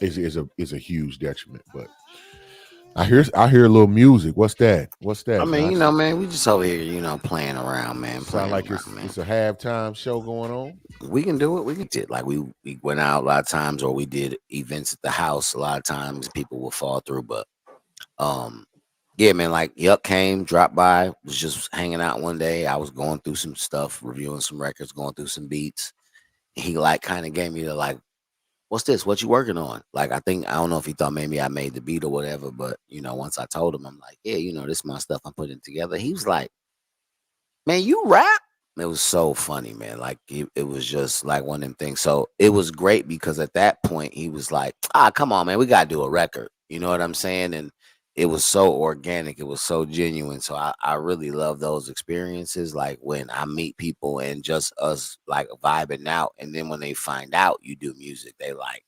is a huge detriment. But I hear a little music. What's that? What's I that, mean, Knox? man, we just over here, playing around, man. Sound Playing like around, man. it's a halftime show going on. We can do it. We can do it. Like we went out a lot of times, or we did events at the house. A lot of times, people will fall through. But yeah, man. Like Yuck came, dropped by, was just hanging out one day. I was going through some stuff, reviewing some records, going through some beats. He like kind of gave me the like, "What's this? What you working on?" Like I don't know if he thought maybe I made the beat or whatever. But once I told him, I'm like, "Yeah, this is my stuff I'm putting together." He was like, "Man, you rap?" It was so funny, man. Like it was just like one of them things. So it was great because at that point he was like, come on, man, we gotta do a record. You know what I'm saying? And it was so organic, it was so genuine. So I really love those experiences, like when I meet people and just us like vibing out, and then when they find out you do music, they like,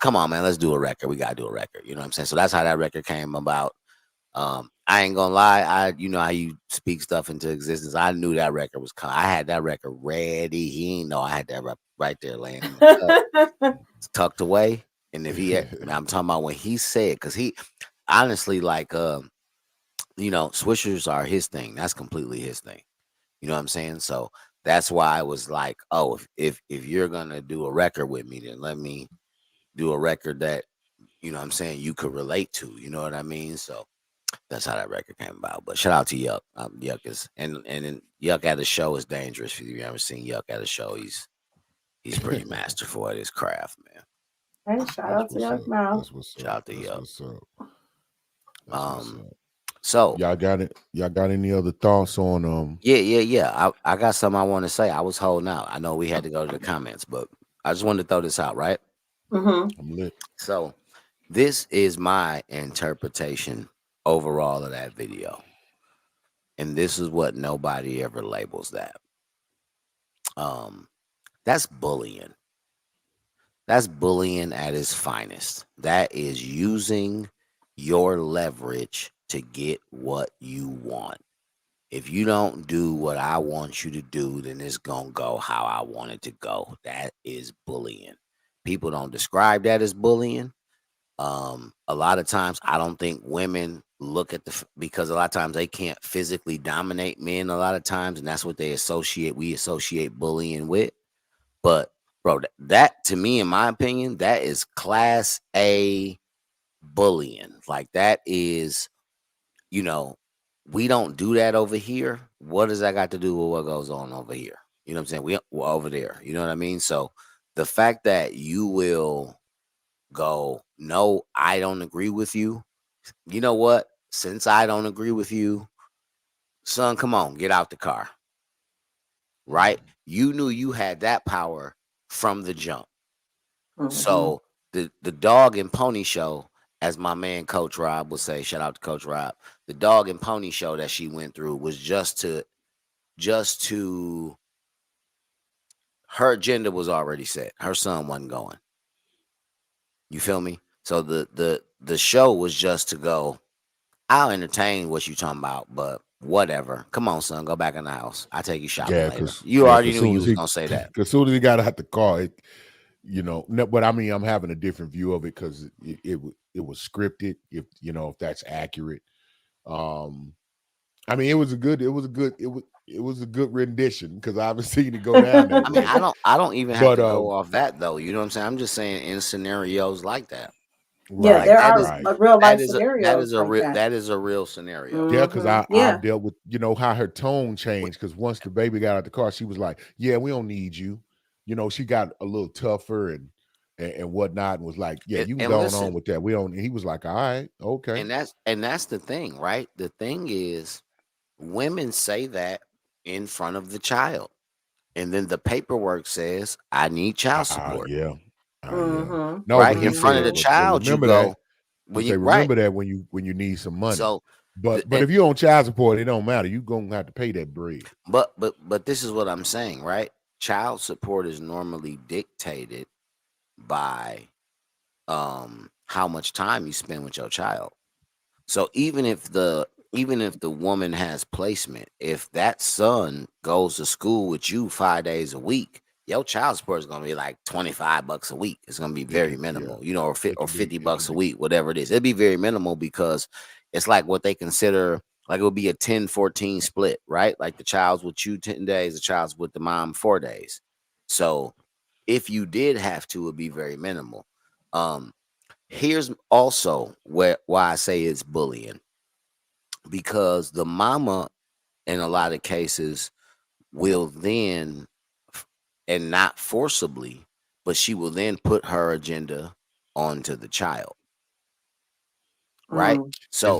come on, man, let's do a record. We gotta do a record. You know what I'm saying? So that's how that record came about. I ain't gonna lie, how you speak stuff into existence. I knew that record was coming. I had that record ready. He ain't know I had that right there laying in the cut, tucked away. And if he had, I'm talking about when he said, because he honestly, like, swishers are his thing. That's completely his thing. You know what I'm saying? So that's why I was like, oh, if you're gonna do a record with me, then let me do a record that what I'm saying, you could relate to. You know what I mean? So that's how that record came about. But shout out to Yuck. Yuck is and then Yuck at a show is dangerous. If you've ever seen Yuck at a show, he's pretty masterful at his craft, man. Hey, shout out to Young Mouth. That's what's up. Shout out to That's Yuck. what's up. That's what's up. So y'all got any other thoughts on Yeah. I got something I want to say. I was holding out. I know we had to go to the comments, but I just wanted to throw this out, right? I'm lit. So this is my interpretation overall of that video. And this is what nobody ever labels that. That's bullying. That's bullying at its finest. That is using your leverage to get what you want. If you don't do what I want you to do, then it's going to go how I want it to go. That is bullying. People don't describe that as bullying. A lot of times I don't think women look at because a lot of times they can't physically dominate men a lot of times, and that's what we associate bullying with. But bro, that to me, in my opinion, that is class A bullying. Like that is, we don't do that over here. What does that got to do with what goes on over here? You know what I'm saying? We're over there. You know what I mean? So the fact that you will go, no, I don't agree with you. You know what? Since I don't agree with you, son, come on, get out the car. Right? You knew you had that power from the jump. So the dog and pony show, as my man Coach Rob would say, shout out to Coach Rob, the dog and pony show that she went through was just to just to her agenda was already set. Her son wasn't going. You feel me? So the show was just to go, I'll entertain what you talking about, but whatever. Come on, son, go back in the house. I'll take you shopping Yeah, later. because You already knew you was gonna say that. Because soon as he got out the car, but I mean, I'm having a different view of it because it was scripted. If that's accurate, I mean, it was a good rendition because I haven't seen it go down that I mean, way. I don't even have to go off that though. You know what I'm saying? I'm just saying in scenarios like that. Yeah, Right, there are real life that scenarios that is a real scenario. Yeah, because I dealt with how her tone changed. Because once the baby got out the car, she was like, "Yeah, we don't need you." She got a little tougher and whatnot, and was like, "Yeah, you can go on with that. We don't." And he was like, "All right, okay." And that's the thing, right? The thing is, women say that in front of the child, and then the paperwork says, "I need child support." Yeah. No, right but he in front of said, the child, you remember go that. when Say, you right. remember that when you need some money. So, but if you on child support, it don't matter. You gonna have to pay that bread. But this is what I'm saying, right? Child support is normally dictated by how much time you spend with your child. So even if the woman has placement, if that son goes to school with you 5 days a week, your child support is going to be like $25 a week. It's going to be very minimal, or $50 a week, whatever it is. It'd be very minimal because it's like what they consider, like it would be a 10-14 split, right? Like the child's with you 10 days, the child's with the mom 4 days. So if you did have to, it'd be very minimal. Here's also why I say it's bullying, because the mama in a lot of cases will then, and not forcibly, but she will then put her agenda onto the child. Right? So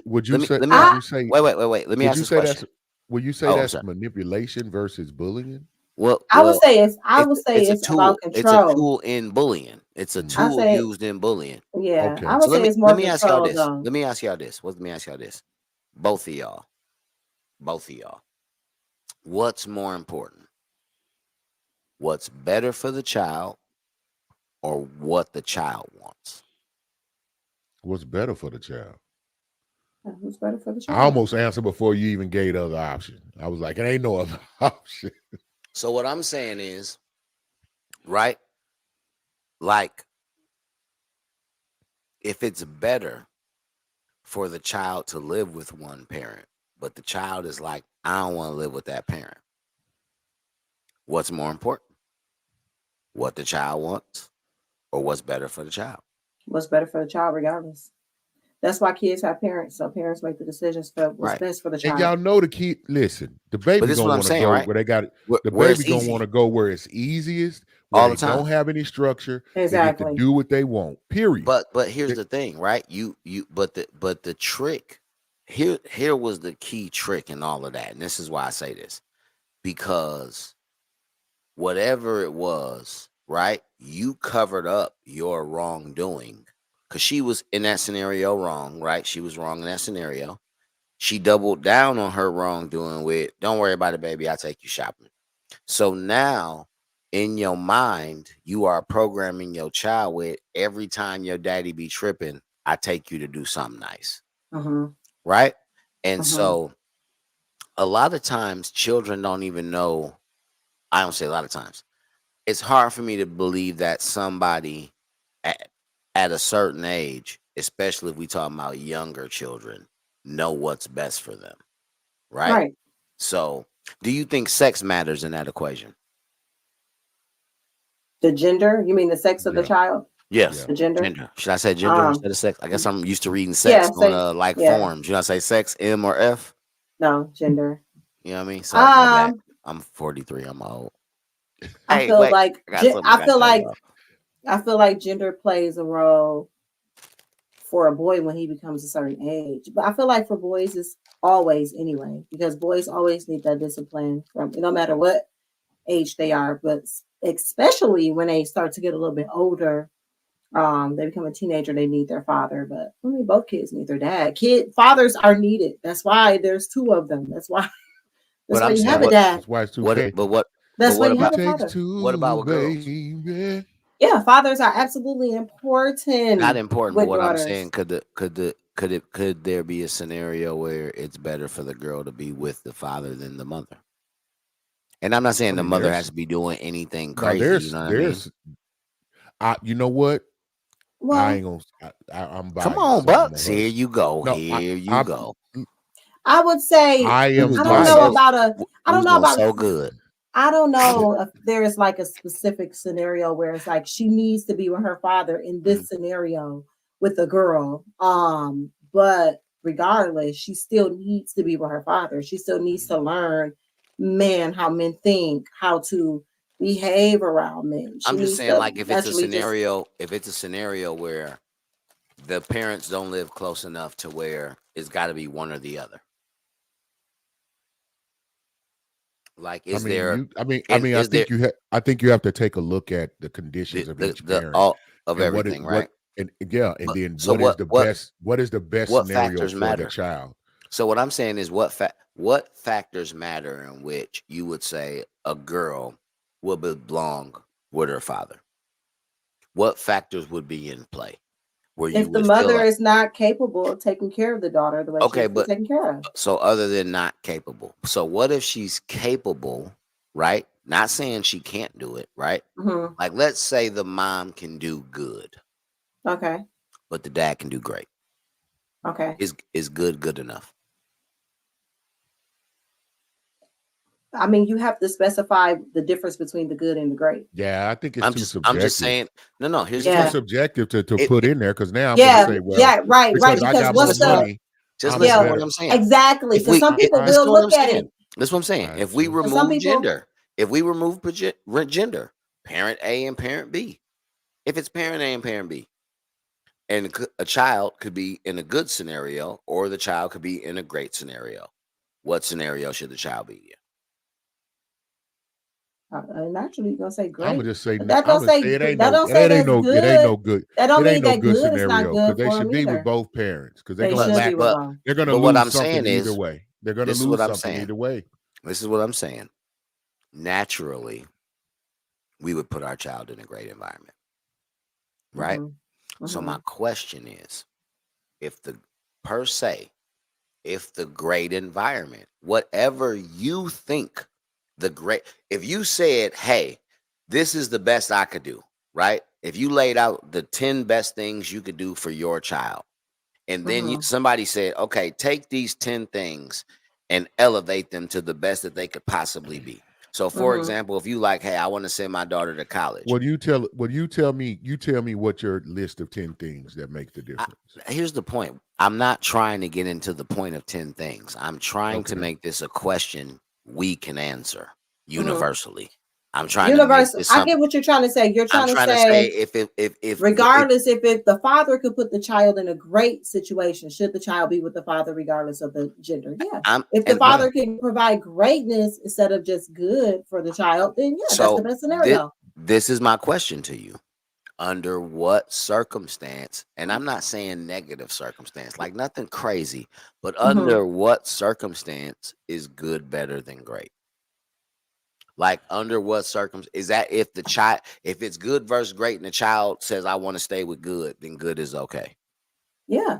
would you say wait. Let me ask this question. Would you say that's manipulation versus bullying? Well, I would say it's a tool. about control. It's a tool in bullying. It's a tool used in bullying. Yeah. Okay. I would say it's more let me ask y'all control, this. though. Let me ask y'all this. Both of y'all. What's more important? What's better for the child or what the child wants? What's better for the child? What's better for the child? I almost answered before you even gave the other option. I was like, it ain't no other option. So what I'm saying is, right? Like, if it's better for the child to live with one parent, but the child is like, I don't want to live with that parent. What's more important? What the child wants or what's better for the child? What's better for the child, regardless. That's why kids have parents. So parents make the decisions for what's best for the child. And y'all know the kid. Listen, the baby gonna want to go where they got it. The baby gonna want to go where it's easiest, where all they the time. Don't have any structure. Exactly. They get to do what they want. Period. But here's the thing, right? But the trick here was the key trick in all of that, and this is why I say this, because whatever it was, right? You covered up your wrongdoing. Because she was in that scenario wrong, right? She was wrong in that scenario. She doubled down on her wrongdoing with, don't worry about it, baby, I'll take you shopping. So now, in your mind, you are programming your child with, every time your daddy be tripping, I take you to do something nice. Right? And so, a lot of times, children don't even know, I don't say a lot of times, it's hard for me to believe that somebody at a certain age, especially if we talking about younger children, know what's best for them, right? So, do you think sex matters in that equation? The gender? You mean the sex of the child? Yes. The gender? Should I say gender instead of sex? I guess I'm used to reading sex on forms. Should I say sex, M or F? No, gender. You know what I mean? So I'm 43. I'm old. I feel like gender plays a role for a boy when he becomes a certain age. But I feel like for boys it's always anyway, because boys always need that discipline from no matter what age they are, but especially when they start to get a little bit older. They become a teenager, they need their father, but I mean, both kids need their dad. Fathers are needed. That's why there's two of them. That's why That's But why I'm you saying have a what? dad. That's why it's 2K. What? But what? That's But why what you have about? a Takes father. two, What about with girls? baby. Yeah, fathers are absolutely important. Not important. But with what I'm daughters. saying, could there be a scenario where it's better for the girl to be with the father than the mother? And I'm not saying I the mean, mother has there's to be doing anything now crazy. You know what I mean? you know what? I Well, ain't gonna. I'm Come biased, on, so I'm Bucks. gonna Here hush. you go. No, Here you I, go. I would say I We am was I doing don't know so. biased. about a. I We don't was know doing about. so good. I don't know if there is like a specific scenario where it's like she needs to be with her father in this scenario with a girl. But regardless, she still needs to be with her father. She still needs to learn how men think, how to behave around men. She I'm just needs saying, to like, if it's a naturally just scenario where the parents don't live close enough to where it's got to be one or the other. Like, I is mean, there? I Is there think you have to take a look at the conditions of each the parent all of and everything, right? and and But then so what is the best what scenario factors for the matter? child. So what I'm saying is what factors matter in which you would say a girl would belong with her father? What factors would be in play where you if the would feel mother like, is not capable of taking care of the daughter the way she okay, needs to be but taken care of. so other than not capable, so what if she's capable, right? Not saying she can't do it, right? Hmm. Like, let's say the mom can do good, Okay. but the dad can do great. Okay. Is good enough? I mean, you have to specify the difference between the good and the great. Yeah, I think it's I'm too just subjective. saying. No. Here's It's the too Yeah. thing. subjective to It, put it in there because now I'm going to Yeah. say, well, Yeah. Right. because I Because got just more what's listen to what the money, just I'm listen to yeah what better. I'm saying. exactly? If Because we some people listen will to what I'm look at saying. it. That's what I'm saying. I If we just For some remove people, gender, if we remove gender, parent A and parent B. If it's parent A and parent B, and a child could be in a good scenario, or the child could be in a great scenario. What scenario should the child be in? naturally you're gonna say I'm great, gonna just say but I'm gonna say that don't say that's it ain't good. no good That don't it ain't mean no that good good is not scenario because good they for should them be with either. both parents because They But should be with but both. they're gonna but what lose I'm something saying either is, way. They're gonna this is lose what I'm something saying. either way. This is what I'm saying. Naturally, we would put our child in a great environment, right? Mm-hmm. So Mm-hmm. my question is, if the per se, if the great environment, whatever you think the great, if you said, hey, this is the best I could do, right? If you laid out the 10 best things you could do for your child, and then Mm-hmm. somebody said, okay, take these 10 things and elevate them to the best that they could possibly be. So, for Mm-hmm. example, if you like, hey, I want to send my daughter to college. You tell me what your list of 10 things that make the difference. Here's the point. I'm not trying to get into the point of 10 things. I'm trying to make this a question we can answer universally. I'm trying to make Universal. this I something. get what you're trying to say. You're I'm trying to trying to say, say if regardless, if the father could put the child in a great situation, should the child be with the father regardless of the gender? Yeah. If the father can provide greatness instead of just good for the child, then yeah, that's the best scenario. This is my question to you. Under what circumstance, and I'm not saying negative circumstance, like nothing crazy, but under what circumstance is good better than great? Like, under what circumstance is that? If it's good versus great, and the child says, I want to stay with good, then good is okay. Yeah.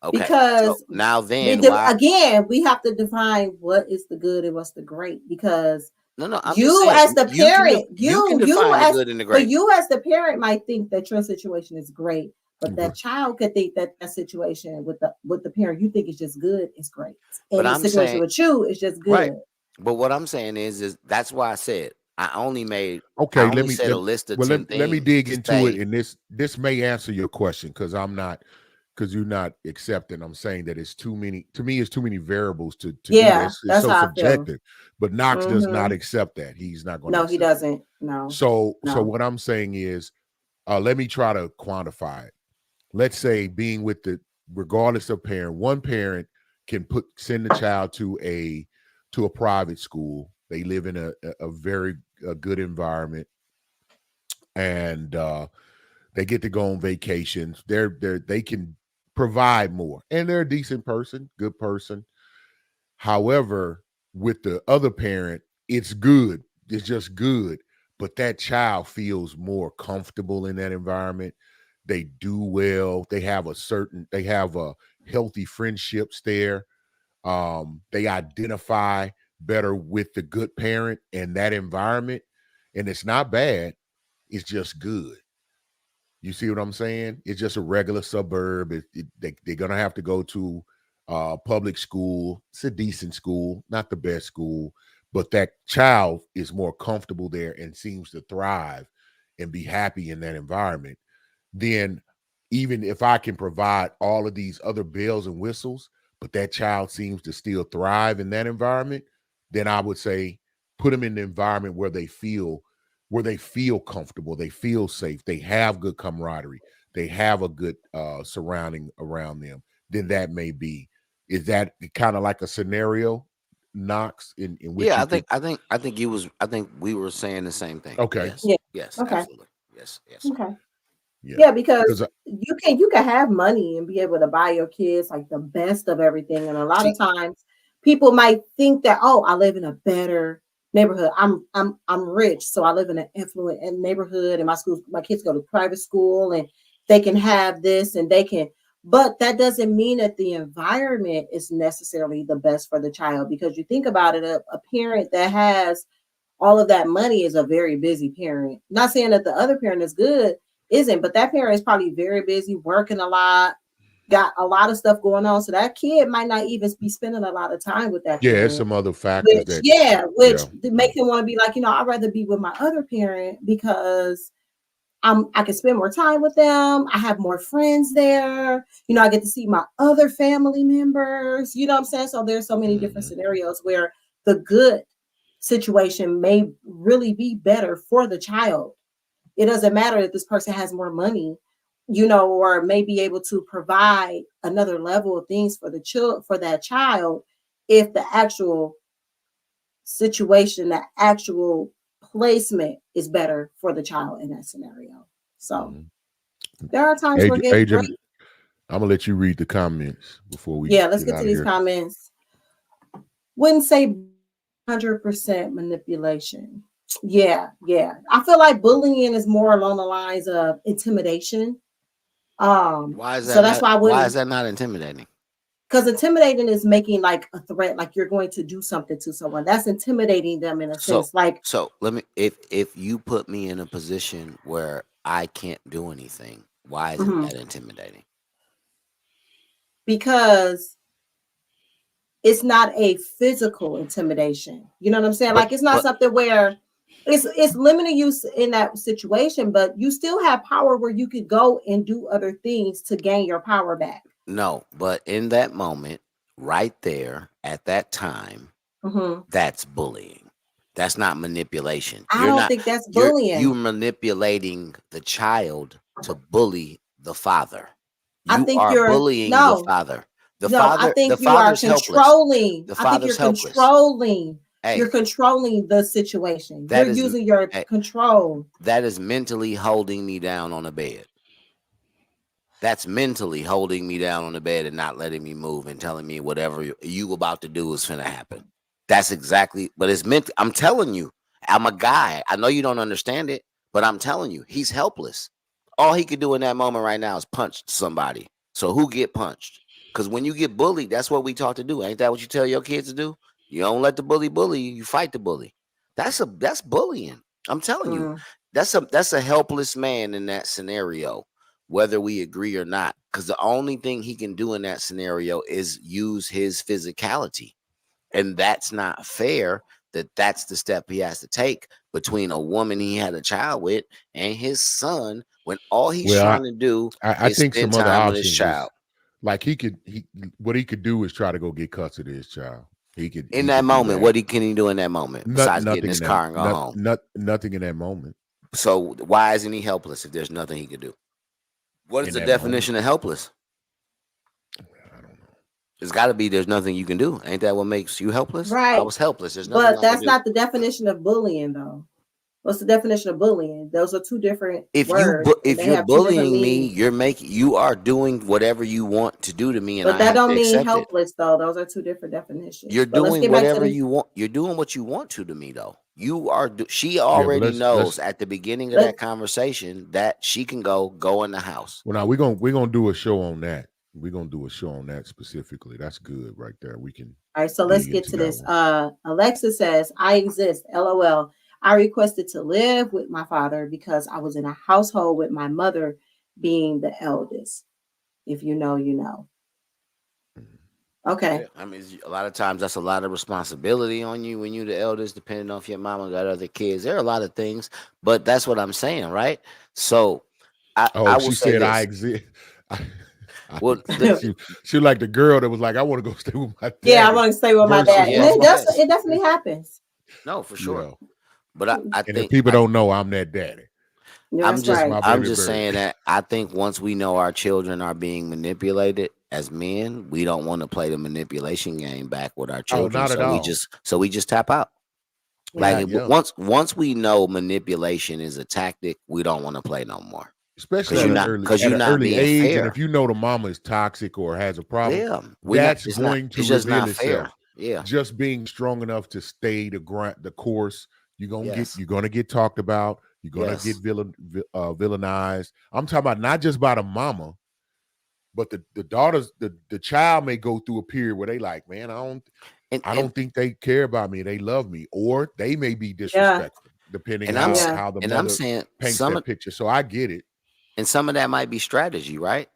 Okay. Because so now then, again, we have to define what is the good and what's the great, because no, I'm you just saying, as the parent, you can define the good and the great. But you as the parent might think that your situation is great, but that child could think that situation with the parent you think is just good is great, and the situation with you is just good. Right. But what I'm saying is that's why I said I only said a list of 10 things. Let me dig into it, and this may answer your question because you're not accepting. I'm saying that it's too many. To me, it's too many variables to do this. It's so subjective. But Knox does not accept that. He's not going to. No, he doesn't. No. So what I'm saying is, let me try to quantify it. Let's say being with regardless of parent, one parent can send the child to a private school. They live in a very good environment, and they get to go on vacations. They can provide more, and they're a decent person, good person. However, with the other parent, it's good. It's just good. But that child feels more comfortable in that environment. They do well. They have a healthy friendships there. They identify better with the good parent and that environment. And it's not bad. It's just good. You see what I'm saying? It's just a regular suburb. They're going to have to go to public school. It's a decent school, not the best school, but that child is more comfortable there and seems to thrive and be happy in that environment. Then even if I can provide all of these other bells and whistles, but that child seems to still thrive in that environment, then I would say put them in the environment where they feel comfortable, they feel safe, they have good camaraderie, they have a good surrounding around them. Then that may be. Is that kind of like a scenario, Knox, in which Yeah, you could? I think we were saying the same thing. Okay. Yes. Yeah. Yes. Okay. Absolutely. Yes. Yes. Okay. Yeah, Yeah, because 'Cause you can have money and be able to buy your kids like the best of everything. And a lot See, of times people might think that, oh, I live in a better neighborhood. I'm rich, so I live in an affluent neighborhood, and my kids go to private school, and they can have this and they can. But that doesn't mean that the environment is necessarily the best for the child, because you think about it, a parent that has all of that money is a very busy parent. Not saying that the other parent is good, isn't, but that parent is probably very busy, working a lot, got a lot of stuff going on. So that kid might not even be spending a lot of time with that yeah, it's parent. some other factors Which, that yeah, which yeah. make him want to be like, I'd rather be with my other parent because I can spend more time with them. I have more friends there. I get to see my other family members. You know what I'm saying? So there's so many different scenarios where the good situation may really be better for the child. It doesn't matter if this person has more money, or may be able to provide another level of things for that child, if the actual situation, the actual placement is better for the child in that scenario. So there are times where Adrian, I'm gonna let you read the comments before we let's get get to out of these here. comments. Wouldn't say 100% manipulation. Yeah. I feel like bullying is more along the lines of intimidation. why is So that that's not? why I Why is wouldn't, that not intimidating? because intimidating is making like a threat, like you're going to do something to someone. That's intimidating them in a sense. Like, So let me. If you put me in a position where I can't do anything, why isn't that intimidating? because it's not a physical intimidation. You know what I'm saying? But Like, it's not but something where it's limiting you in that situation, but you still have power where you could go and do other things to gain your power back. no. But in that moment, right there at that time, that's bullying. That's not manipulation. I You're don't not. think that's You're bullying. manipulating the child to bully the father. I You think are you're bullying the no, father. no. I The think you are father's helpless. controlling. The I think you're father's helpless. controlling. You're Hey, controlling the situation. You're that is using your hey, control. that is mentally holding me down on a bed. That's mentally holding me down on the bed and not letting me move and telling me whatever you about to do is finna happen. That's exactly, but it's meant. I'm telling you, I'm a guy. I know you don't understand it, but I'm telling you, he's helpless. All he could do in that moment right now is punch somebody. So who get punched? Because when you get bullied, that's what we taught to do. Ain't that what you tell your kids to do? You don't let the bully you. You fight the bully. That's bullying. I'm telling you, that's a helpless man in that scenario, whether we agree or not. Because the only thing he can do in that scenario is use his physicality. And that's not fair that's the step he has to take between a woman he had a child with and his son, when all he's Well, trying to do I is think spend some other time with his options child. is like what he could do is try to go get custody of his child. He In he that could do moment, that. can he do in that moment besides getting Nothing his in that car and go home? nothing in that moment. So why isn't he helpless if there's nothing he could do? What is In the that moment, definition of helpless? I don't know. It's got to be there's nothing you can do. Ain't that what makes you helpless? I Right. was helpless. There's nothing But I can that's do. not the definition of bullying, though. What's the definition of bullying? Those are two different If words. if you're bullying me, you are doing whatever you want to do to me, and but I that have don't to mean accept it. helpless though. Those are two different definitions. You're But let's doing get back to whatever this. you want. You're doing what you want to me, though. You are. She Yeah, but already let's knows at the beginning of that conversation that she can go in the house. well, now we're gonna do a show on that. We're gonna do a show on that specifically. That's good right there. We can. All right, so let's dig get into to that this. one. Alexa says, I exist. LOL. I requested to live with my father because I was in a household with my mother being the eldest. If you know, you know. Okay. Yeah, I mean, a lot of times that's a lot of responsibility on you when you're the eldest, depending on if your mama got other kids. There are a lot of things, but that's what I'm saying, right? So I will She say said I this. exist. Well, she like the girl that was like, I want to go stay with my dad. Yeah, I want to stay with my dad. And it definitely happens. No, for sure. Yeah. But I think if people don't know, I'm that daddy. Yeah, I'm just saying that I think once we know our children are being manipulated as men, we don't want to play the manipulation game back with our children. Not at all. We just tap out. Like once we know manipulation is a tactic, we don't want to play no more. Especially at an early age, fair. And if you know the mama is toxic or has a problem, Yeah, that's going to reveal itself. Yeah, just being strong enough to stay the course. You're gonna get talked about. You're gonna get villainized. I'm talking about not just by the mama, but the daughters. The child may go through a period where they like, man, I don't think they care about me. They love me, or they may be disrespectful, depending on how the mother paints that picture. So I get it. And some of that might be strategy, right?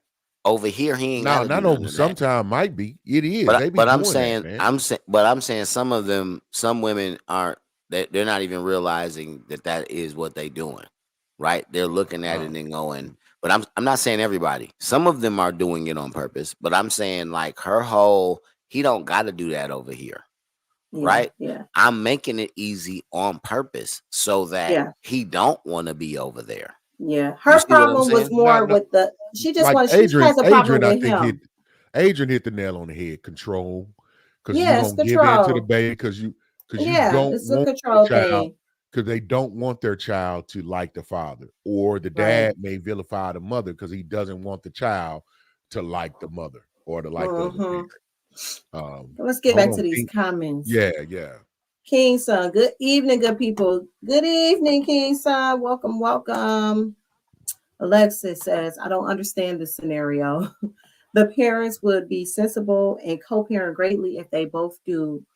Over here, he ain't got to do not over. Sometimes might be. It is. But I'm saying some of them, some women aren't. They're not even realizing that is what they're doing, right? They're looking at it and going. But I'm not saying everybody. Some of them are doing it on purpose. But I'm saying like he don't got to do that over here, right? Yeah. I'm making it easy on purpose so that he don't want to be over there. Yeah, her problem was more with she just wants. She has a problem with him. Adrian hit the nail on the head. Control, because you don't give in to the baby because you don't it's want a control thing. Because they don't want their child to like the father, or the dad may vilify the mother because he doesn't want the child to like the mother or to like the other parent. Let's get back to these comments. Yeah. King Son, good evening, good people. Good evening, King Son. Welcome. Alexis says, I don't understand this scenario. The parents would be sensible and co-parent greatly if they both do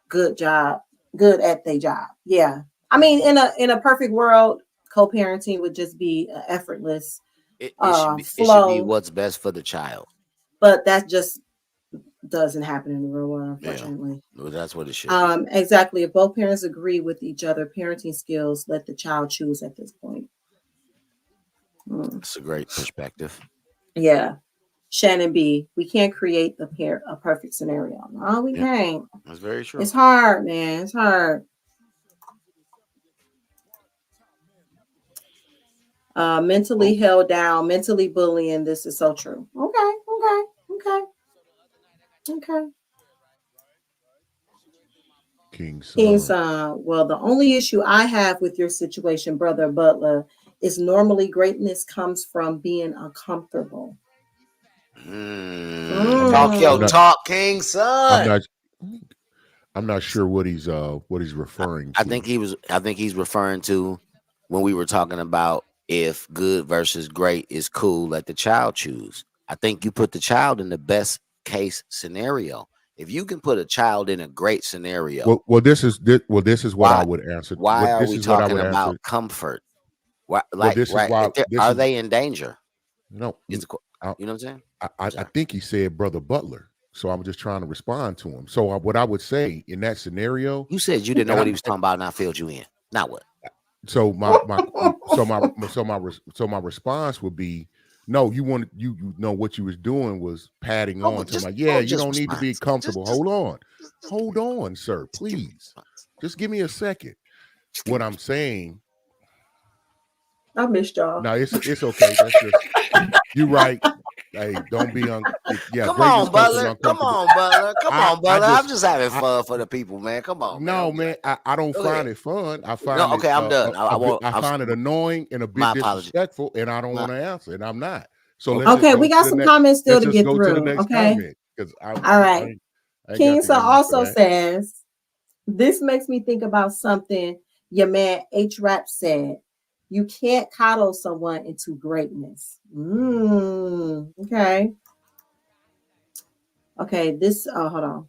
good at their job. Yeah. I mean, in a perfect world, co-parenting would just be effortless. It should be what's best for the child. But that just doesn't happen in the real world, unfortunately. Yeah. Well, that's what it should be. Exactly. If both parents agree with each other, parenting skills, let the child choose at this point. That's a great perspective. Yeah. Shannon B, we can't create a perfect scenario. No, we can't. That's very true. It's hard, man. It's hard. Mentally held down, mentally bullying. This is so true. Okay. King Son. Well, the only issue I have with your situation, Brother Butler, is normally greatness comes from being uncomfortable. Talk, King Son. I'm not sure what he's referring to. I think he's referring to when we were talking about if good versus great is cool, let the child choose. I think you put the child in the best case scenario. If you can put a child in a great scenario, this is what I would answer. Why are we talking about comfort? Why, are they in danger? No, you know what I'm saying? I think he said Brother Butler, so I'm just trying to respond to him. So what I would say in that scenario, you said you didn't know what he was talking about, and I filled you in. Now what? So my response would be, no, you know what you was doing was padding on to my you don't need to be comfortable. Hold on, sir, please. Just give me a second. What I'm saying, I missed y'all. No, it's okay. That's just you right. Hey, don't be Come greatness on, comes from Butler. Come uncomfortable. on, Butler. Come I on, I Butler. I'm just just having I fun for the people, man. Come on, man. no Don't be man. like that. I don't Go find ahead. it fun. I No, find it okay, I'm done. I a bit. won't. I find it annoying and a bit My apology. disrespectful, and I don't My, want to answer, and I'm not. So let's okay. just Okay, go we to got the some next. comments still Let's to just get go to the through. next Okay. comment because All right. I ain't got the King energy for also that. says, this makes me think about something your man H Rap said. You can't coddle someone into greatness. Okay. Okay. This, hold on.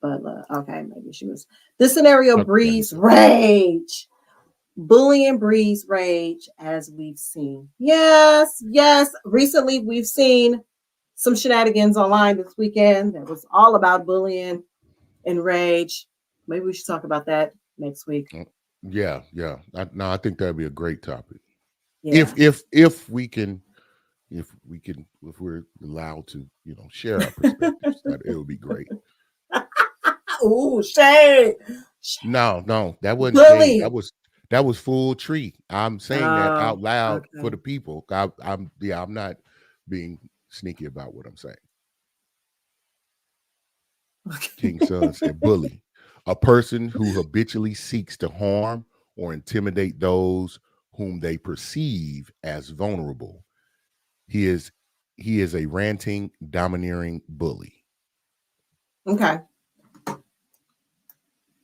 But okay, maybe she was. This scenario breeds rage. Bullying breeds rage, as we've seen. Yes. Recently, we've seen some shenanigans online this weekend that was all about bullying and rage. Maybe we should talk about that next week. Yeah. I think that'd be a great topic. Yeah. If we're allowed to, share our perspectives, that it would be great. Ooh, shade. No, that wasn't shade. Bully. That was full tree. I'm saying that Oh, out loud for okay. the people. I'm not being sneaky about what I'm saying. King Son said, bully, a person who habitually seeks to harm or intimidate those whom they perceive as vulnerable. He is a ranting, domineering bully. Okay.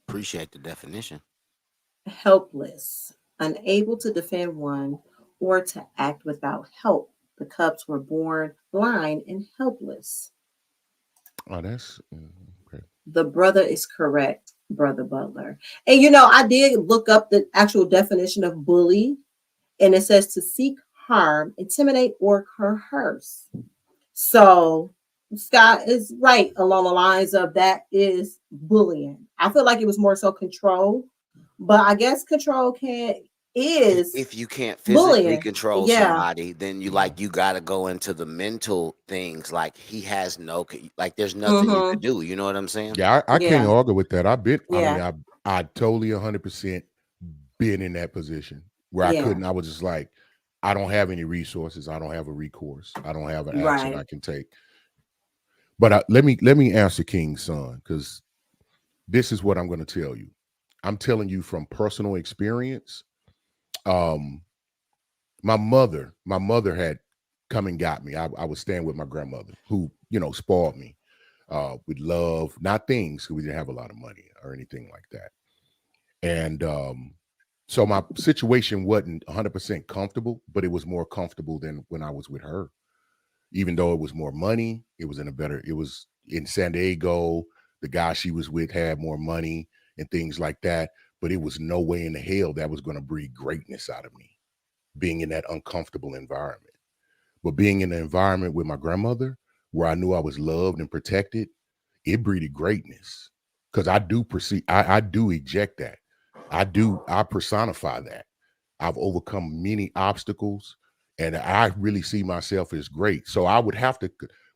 Appreciate the definition. Helpless, unable to defend one or to act without help. The cubs were born blind and helpless. Oh, that's okay. The brother is correct, Brother Butler. And I did look up the actual definition of bully, and it says to seek harm, intimidate, or coerce. So Scott is right along the lines of that is bullying. I feel like it was more so control, but I guess control is If you can't physically bullying. control Yeah. somebody, then you got to go into the mental things. Like he has there's nothing you could do. You know what I'm saying? Yeah, I can't Yeah. argue with that. Yeah. I totally 100% been in that position where Yeah. I was just like, I don't have any resources. I don't have a recourse. I don't have an action I can take. But let me answer King's Son, because this is what I'm going to tell you. I'm telling you from personal experience. My mother had come and got me. I was staying with my grandmother, who spoiled me with love, not things, because we didn't have a lot of money or anything like that. And so my situation wasn't 100% comfortable, but it was more comfortable than when I was with her. Even though it was more money, it was in San Diego. The guy she was with had more money and things like that. But it was no way in the hell that was going to breed greatness out of me, being in that uncomfortable environment. But being in the environment with my grandmother, where I knew I was loved and protected, it breeded greatness. Because I do perceive, I do eject that. I personify that. I've overcome many obstacles, and I really see myself as great. So I would have to,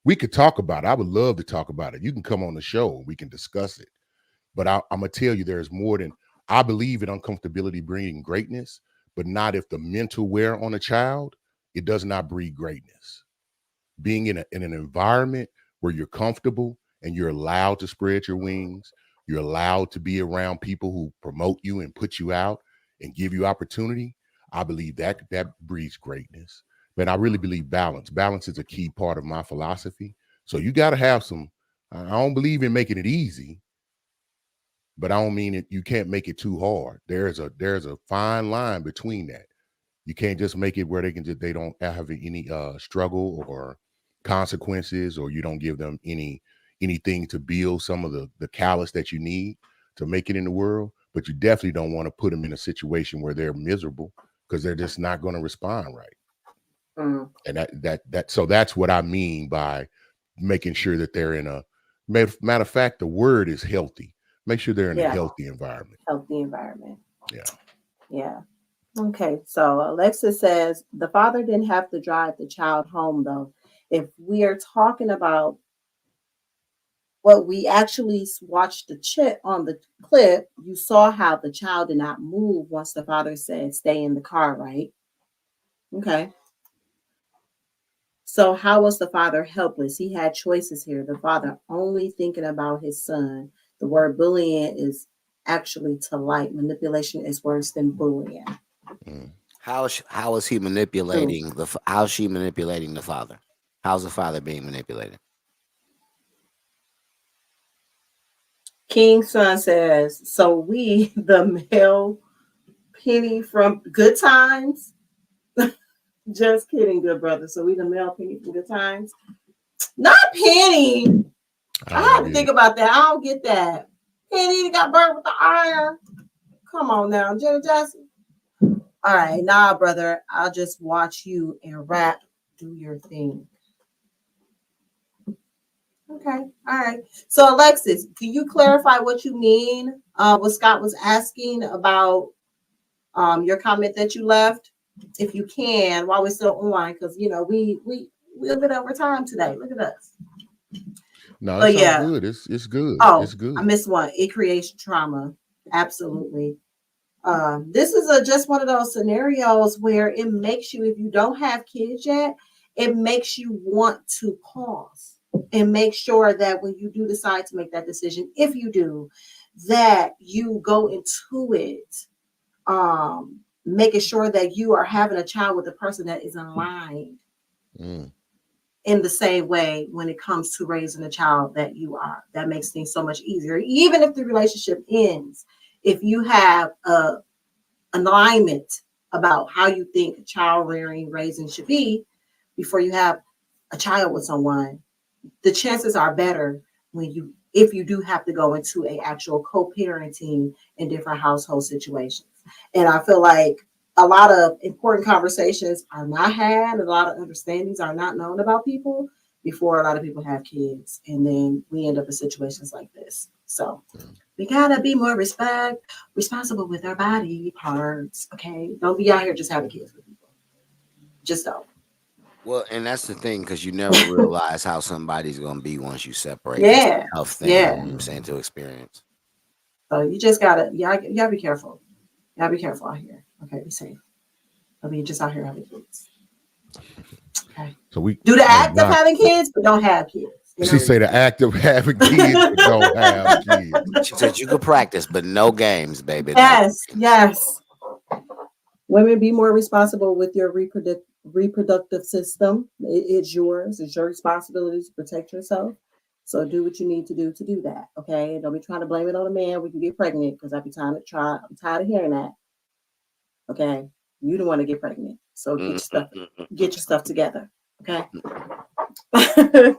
we could talk about it. I would love to talk about it. You can come on the show and we can discuss it. But I'm going to tell you, there's more than, I believe in uncomfortability bringing greatness, but not if the mental wear on a child, it does not breed greatness. Being in an environment where you're comfortable and you're allowed to spread your wings, you're allowed to be around people who promote you and put you out and give you opportunity, I believe that breeds greatness. But I really believe balance. Balance is a key part of my philosophy. So you got to have some, I don't believe in making it easy, but I don't mean it, you can't make it too hard. There's a fine line between that. You can't just make it where they don't have any struggle or consequences, or you don't give them anything to build some of the callous that you need to make it in the world. But you definitely don't want to put them in a situation where they're miserable, because they're just not going to respond right. And so that's what I mean by making sure that they're in a, matter of fact, the word is healthy. Make sure they're in a healthy environment. Healthy environment. Yeah. Yeah. Okay. So Alexis says the father didn't have to drive the child home, though. If we are talking about what we actually watched on the clip, you saw how the child did not move once the father said, stay in the car, right? Okay. So how was the father helpless? He had choices here. The father only thinking about his son. The word bullying is actually to light. Manipulation is worse than bullying. How is he manipulating how's she manipulating the father? How's the father being manipulated? King's son says, so we, the male Penny from Good Times. Just kidding, good brother. So we the male Penny from Good Times. Not Penny. I have to think about that. I don't get that. Penny got burnt with the iron. Come on now, Jenna Jackson. All right, nah, brother. I'll just watch you and rap. Do your thing. Okay, all right. So Alexis, can you clarify what you mean? What Scott was asking about your comment that you left, if you can, while we're still online, because you know we a bit over time today. Look at us. No, it's all good. It's good. Oh, it's good. I missed one. It creates trauma. Absolutely. This is just one of those scenarios where it makes you, if you don't have kids yet, it makes you want to pause and make sure that when you do decide to make that decision, if you do, that you go into it making sure that you are having a child with a person that is aligned in the same way when it comes to raising a child that you are. That makes things so much easier. Even if the relationship ends, if you have an alignment about how you think child rearing, raising should be before you have a child with someone, the chances are better if you do have to go into a actual co-parenting in different household situations. And I feel like a lot of important conversations are not had, a lot of understandings are not known about people before a lot of people have kids. And then we end up in situations like this. So we gotta be more responsible with our body parts. Okay. Don't be out here just having kids with people. Just don't. Well, and that's the thing, because you never realize how somebody's going to be once you separate. Yeah. Health thing, you know what I'm saying, to experience. So you just gotta, y'all be careful. Y'all be careful out here. Okay, be safe. I mean, just out here having kids. Okay. So we do the act of having kids, but don't have kids. You know? She say the act of having kids, but don't have kids. She said you could practice, but no games, baby. Yes, yes. Women, be more responsible with your reproductive system. It's yours. It's your responsibility to protect yourself. So do what you need to do that. Okay. Don't be trying to blame it on a man. We can get pregnant because I'm tired of hearing that. Okay. You don't want to get pregnant. So get your stuff together. Okay.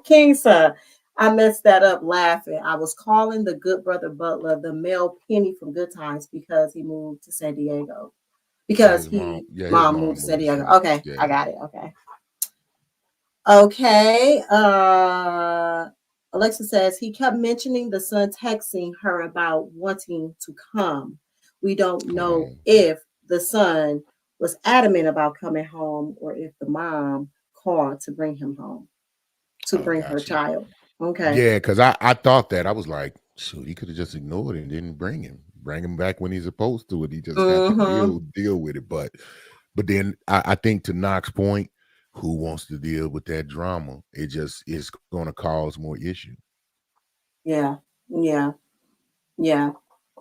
King son, I messed that up laughing. I was calling the good brother Butla the male Penny from Good Times because he moved to San Diego. Because mom moved to San Diego. Okay, yeah. I got it. Okay. Alexa says he kept mentioning the son texting her about wanting to come. We don't know if the son was adamant about coming home or if the mom called to bring him home, to bring her child. Okay. Yeah, because I thought that. I was like, shoot, he could have just ignored it and didn't bring him back when he's supposed to, and he just had to deal with it. But then I think, to Knox's point, who wants to deal with that drama? It just is going to cause more issue. Yeah.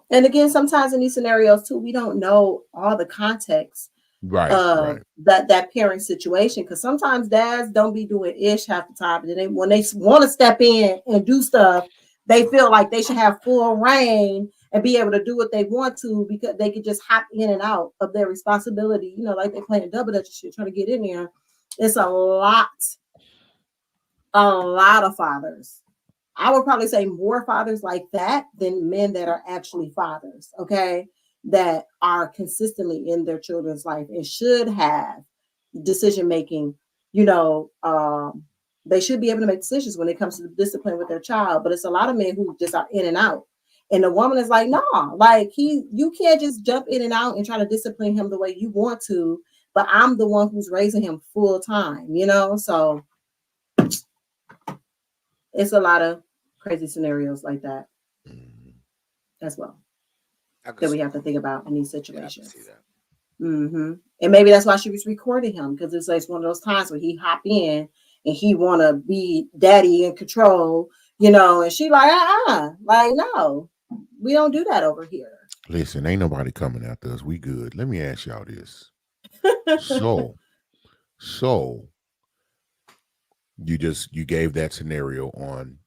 And again, sometimes in these scenarios too, we don't know all the context of that parent situation, because sometimes dads don't be doing ish half the time, and then when they want to step in and do stuff, they feel like they should have full reign and be able to do what they want to, because they could just hop in and out of their responsibility, like they're playing double dutch shit, trying to get in there. It's a lot of fathers. I would probably say more fathers like that than men that are actually fathers, okay, that are consistently in their children's life and should have decision making. They should be able to make decisions when it comes to discipline with their child. But it's a lot of men who just are in and out. And the woman is like, no, like you can't just jump in and out and try to discipline him the way you want to. But I'm the one who's raising him full time, so it's a lot of crazy scenarios like that as well that we have to think about in these situations. And maybe that's why she was recording him, because it's like one of those times where he hop in and he want to be daddy in control, you know, and she like, like, no, we don't do that over here. Listen, ain't nobody coming after us. We good. Let me ask y'all this. So you gave that scenario on,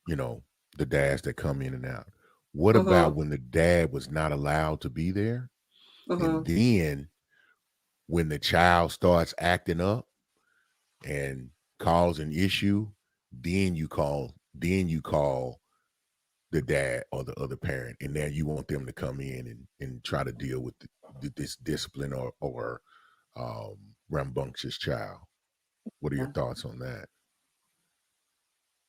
the dads that come in and out. What about when the dad was not allowed to be there? And then when the child starts acting up and cause an issue, then you call the dad or the other parent, and then you want them to come in and try to deal with this discipline or rambunctious child. What are your thoughts on that?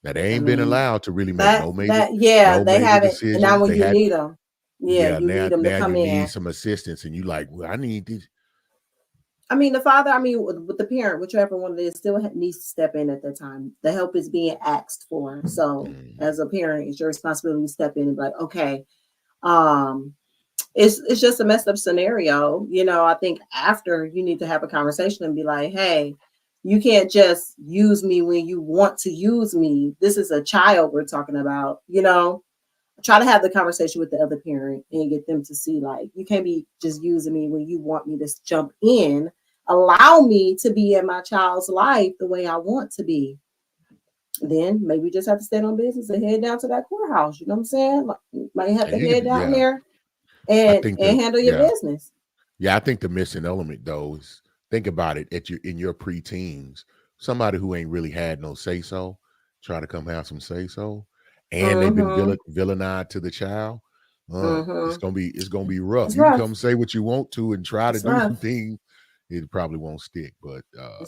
Now they ain't been allowed to really make no major haven't. And now decisions. when They you had, need them, you need them to now come you in. need some assistance, and you like, well, I need this. I mean, the father, with the parent, whichever one it is, still needs to step in at that time. The help is being asked for. So as a parent, it's your responsibility to step in and be like, okay, it's just a messed up scenario. You know, I think after you need to have a conversation and be like, hey, you can't just use me when you want to use me. This is a child we're talking about, you know. Try to have the conversation with the other parent and get them to see, like, you can't be just using me when you want me to jump in. Allow me to be in my child's life the way I want to be. Then maybe we just have to stand on business and head down to that courthouse. You know what I'm saying? Might have to head down there and handle your business. Yeah, I think the missing element though is, think about it, in your preteens, somebody who ain't really had no say so, try to come have some say so, and they've been villainized to the child. It's gonna be rough. You can come say what you want to and try to do things. It probably won't stick, but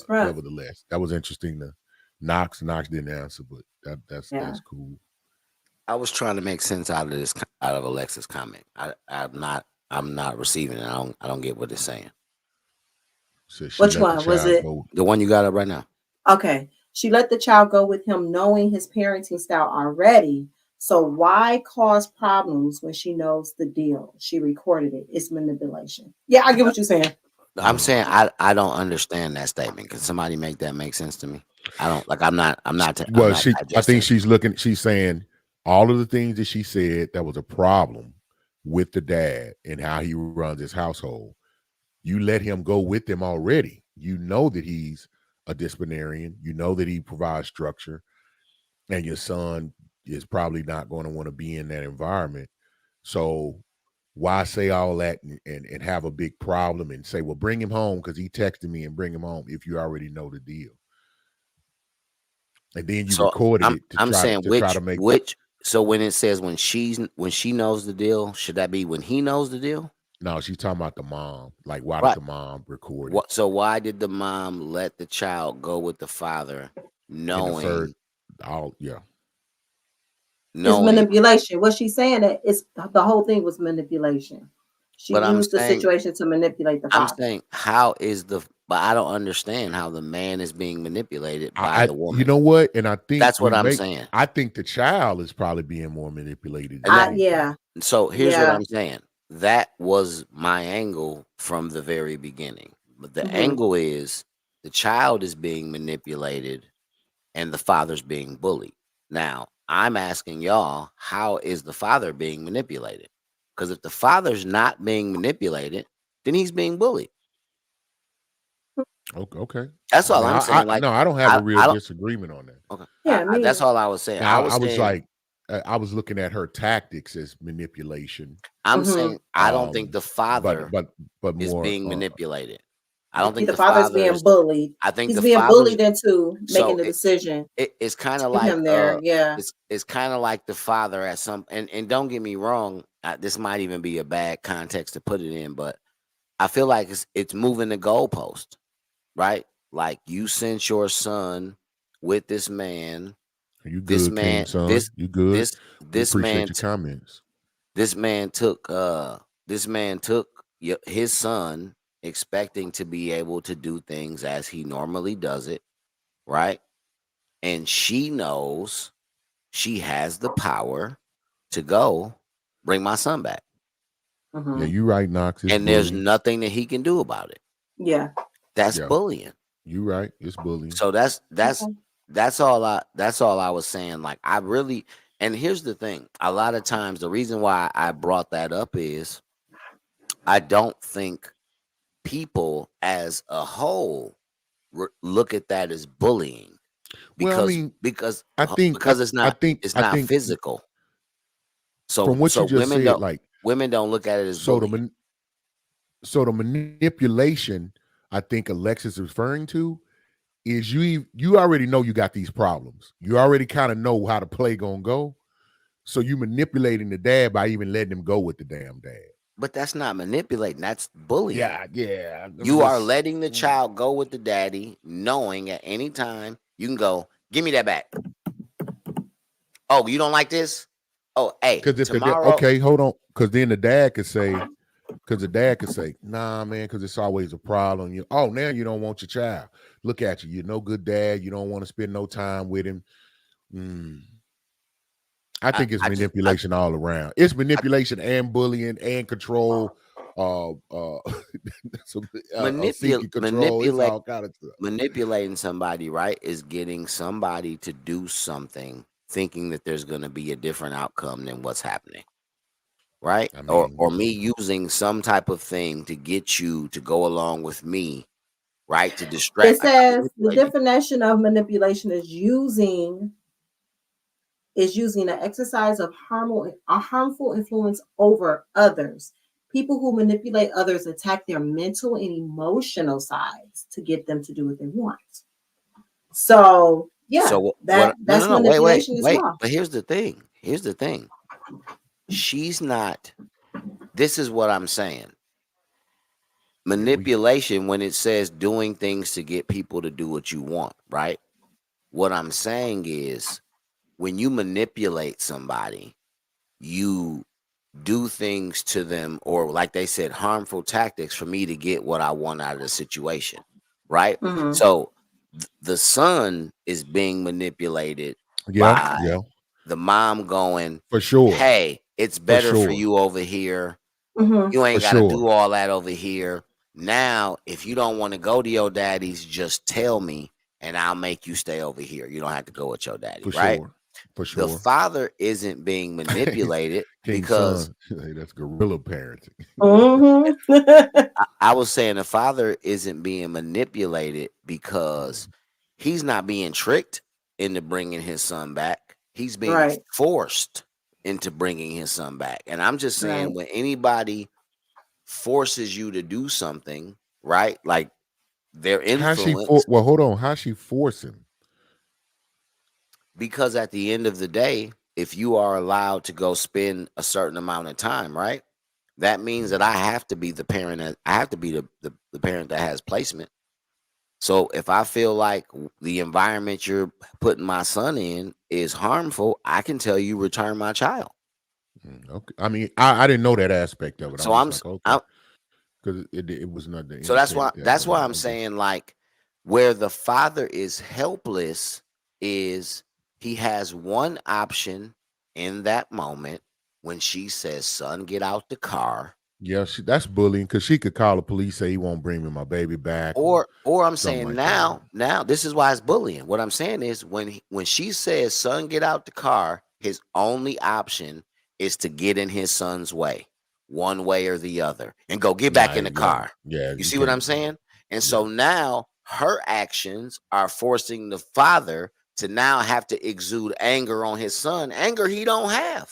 nevertheless, that was interesting. Knox didn't answer, but that's cool. I was trying to make sense out of Alexa's comment. I'm not receiving it. I don't get what it's saying. So which one was it? The one you got up right now. Okay. She let the child go with him knowing his parenting style already. So why cause problems when she knows the deal? She recorded it. It's manipulation. Yeah, I get what you're saying. I'm saying I don't understand that statement. Can somebody make that make sense to me? I don't like. I'm not. I think she's saying all of the things that she said that was a problem with the dad and how he runs his household. You let him go with them already. You know that he's a disciplinarian. You know that he provides structure, and your son is probably not going to want to be in that environment. So why say all that and have a big problem and say, well, bring him home because he texted me and bring him home if you already know the deal. And then you recorded it to try to make which. So when it says when she knows the deal, should that be when he knows the deal? No, she's talking about the mom. Like, why did the mom record it? So why did the mom let the child go with the father, knowing? It's manipulation. What she's saying that it's the whole thing was manipulation. She used the situation to manipulate the father. I'm saying, but I don't understand how the man is being manipulated by the woman. You know what? And I think that's what I'm saying. I think the child is probably being more manipulated. So here's what I'm saying. That was my angle from the very beginning. But the angle is the child is being manipulated and the father's being bullied. Now, I'm asking y'all, how is the father being manipulated? Because if the father's not being manipulated, then he's being bullied. Okay. That's all I'm saying. No, I don't have a real disagreement on that. Okay. Yeah, that's all I was saying. I was looking at her tactics as manipulation. I'm saying I don't think the father but is more, being manipulated. I don't think the father's being bullied. I think he's being bullied into making the decision. It's kind of like him there. It's kind of like the father at some and don't get me wrong. This might even be a bad context to put it in, but I feel like it's moving the goalpost, right? Like you sent your son with this man. You good, King son? You good? This appreciate man. Your comments. This man took his son, expecting to be able to do things as he normally does it, right? And she knows she has the power to go bring my son back. Yeah, you're right, Knox. And there's nothing that he can do about it. Yeah. That's bullying. You're right. It's bullying. So that's That's all I was saying. Like I really, and here's the thing. A lot of times the reason why I brought that up is I don't think people as a whole look at that as bullying Well, I because mean, because I think I, it's I not think it's I not think physical. from So what you just women said, don't like look at it as so bullying. the manipulation I think Alexis is referring to is you already know you got these problems. You already kind of know how the play gonna go. So you manipulating the dad by even letting him go with the damn dad. But that's not manipulating. That's bullying. Yeah. I'm You are just letting the child go with the daddy, knowing at any time you can go, give me that back. Oh, you don't like this? Oh, hey, because if tomorrow. okay, hold on, because then the dad could say, nah, man, because it's always a problem. Now you don't want your child. Look at you. You're no good dad. You don't want to spend no time with him. I think it's manipulation all around. It's manipulation and bullying and control, seeking control. It's all kind of stuff. Manipulating somebody, right, is getting somebody to do something thinking that there's going to be a different outcome than what's happening, right? I mean, Or me using some type of thing to get you to go along with me, right, to distract. It says the definition of manipulation is using the exercise of harmful influence over others. People who manipulate others attack their mental and emotional sides to get them to do what they want. So yeah, So that's no, manipulation as wait. well. But here's the thing. She's not. This is what I'm saying. Manipulation, when it says doing things to get people to do what you want, right? What I'm saying is when you manipulate somebody, you do things to them, or like they said, harmful tactics for me to get what I want out of the situation, right? Mm-hmm. So the son is being manipulated by the mom going, for sure, hey, it's better for you over here. Mm-hmm. You ain't got to do all that over here. Now, if you don't want to go to your daddy's, just tell me and I'll make you stay over here. You don't have to go with your daddy, right? For sure. The father isn't being manipulated because that's guerrilla parenting. Mm-hmm. I was saying the father isn't being manipulated because he's not being tricked into bringing his son back. He's being forced into bringing his son back. And I'm just saying when anybody forces you to do something, right? Like their influence. Well, hold on. How's she forcing? Because at the end of the day, if you are allowed to go spend a certain amount of time, right? That means that I have to be the parent. I have to be the parent that has placement. So if I feel like the environment you're putting my son in is harmful, I can tell you return my child. Okay. I mean, I didn't know that aspect of it. So I'm just like, okay, because it was nothing. So that's why I'm saying like where the father is helpless is he has one option in that moment when she says, son, get out the car. Yeah, that's bullying because she could call the police, say he won't bring me my baby back. Or I'm saying now this is why it's bullying. What I'm saying is when she says, son, get out the car, his only option is to get in his son's way, one way or the other, and go get back in the car. Yeah. You see what I'm saying? And so now her actions are forcing the father to now have to exude anger on his son, anger he don't have.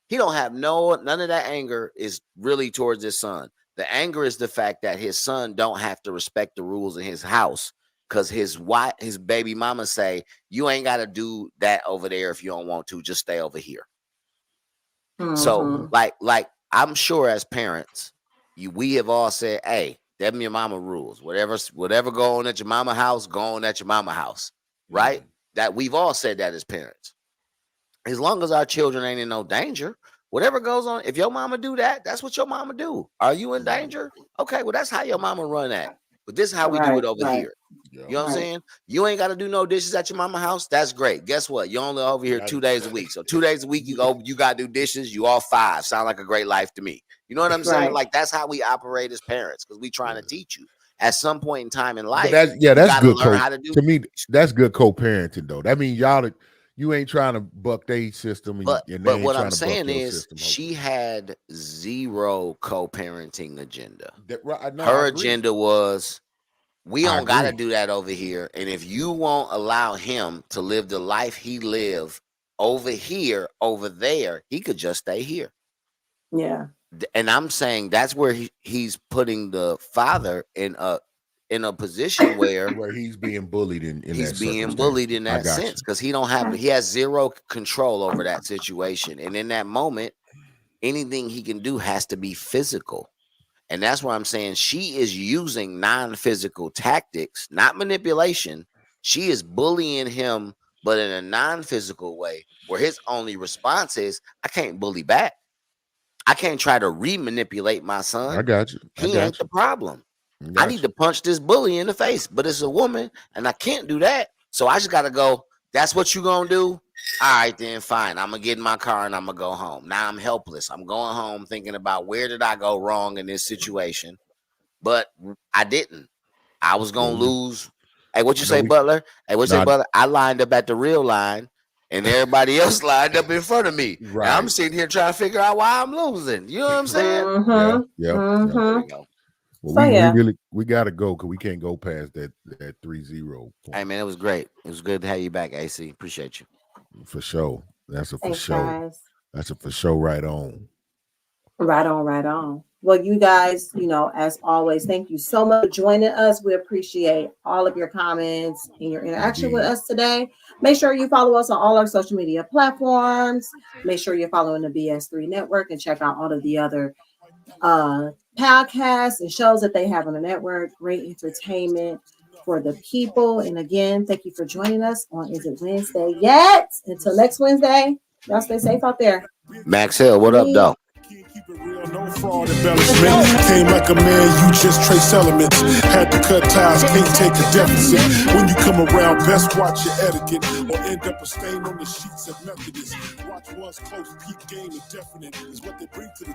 He don't have none of that anger is really towards his son. The anger is the fact that his son don't have to respect the rules in his house because his baby mama say, you ain't got to do that over there if you don't want to, just stay over here. Mm-hmm. So like I'm sure as parents, we have all said, hey, them your mama rules. Whatever go on at your mama house, go on at your mama house. Right? Mm-hmm. That we've all said that as parents. As long as our children ain't in no danger, whatever goes on, if your mama do that, that's what your mama do. Are you in danger? Okay, well, that's how your mama run that. But this is how we do it over here. You know what I'm saying? You ain't got to do no dishes at your mama house. That's great. Guess what? You're only over here 2 days a week. So 2 days a week, you got to do dishes. You all 5. Sound like a great life to me. You know what I'm saying? Like, that's how we operate as parents because we trying to teach you. at some point in time in But life, that's you that's gotta good learn how to do. to me. That's good co-parenting though. That means you ain't trying to buck their system, and they But ain't what I'm trying to buck saying your is, system. she had zero co-parenting agenda. No, I Her agree. agenda was, we I don't got to agree. do that over here. And if you won't allow him to live the life he lived over here, over there, he could just stay here. Yeah. And I'm saying that's where he's putting the father in a position where he's being bullied in he's that being circumstance. bullied in I that got sense, you. because he has zero control over that situation. And in that moment, anything he can do has to be physical. And that's why I'm saying she is using non-physical tactics, not manipulation. She is bullying him, but in a non-physical way, where his only response is, I can't bully back. I can't try to re-manipulate my son. I got you. He ain't the problem. I need to punch this bully in the face, but it's a woman, and I can't do that. So I just got to go, that's what you going to do? All right, then fine. I'm going to get in my car and I'm going to go home. Now I'm helpless. I'm going home thinking about, where did I go wrong in this situation? But I didn't. I was going to lose. Hey, what you say, Butler? Hey, what you say, Butler? I lined up at the real line, and everybody else lined up in front of me. Right. And I'm sitting here trying to figure out why I'm losing. You know what I'm saying? Mm-hmm. Yeah. Mm-hmm. There you go. Well, we gotta go, because we can't go past that 3-0 point. Hey man, it was great. It was good to have you back, AC. Appreciate you. For sure. That's a for Thanks, sure. guys. That's a for sure. Right on. Right on, right on. Well, you guys, as always, thank you so much for joining us. We appreciate all of your comments and your interaction with us today. Make sure you follow us on all our social media platforms. Make sure you're following the BS3 Network and check out all of the other podcasts and shows that they have on the network. Great entertainment for the people. And again, thank you for joining us on Is It Wednesday Yet? Until next Wednesday, y'all stay safe out there. Max Hill, what up, though? Keep it real, no fraud embellishment. Came like a man, you just trace elements. Had to cut ties, can't take a deficit. When you come around, best watch your etiquette, or end up a stain on the sheets of Methodist. Watch one's close, peep game, and definite is what they bring to the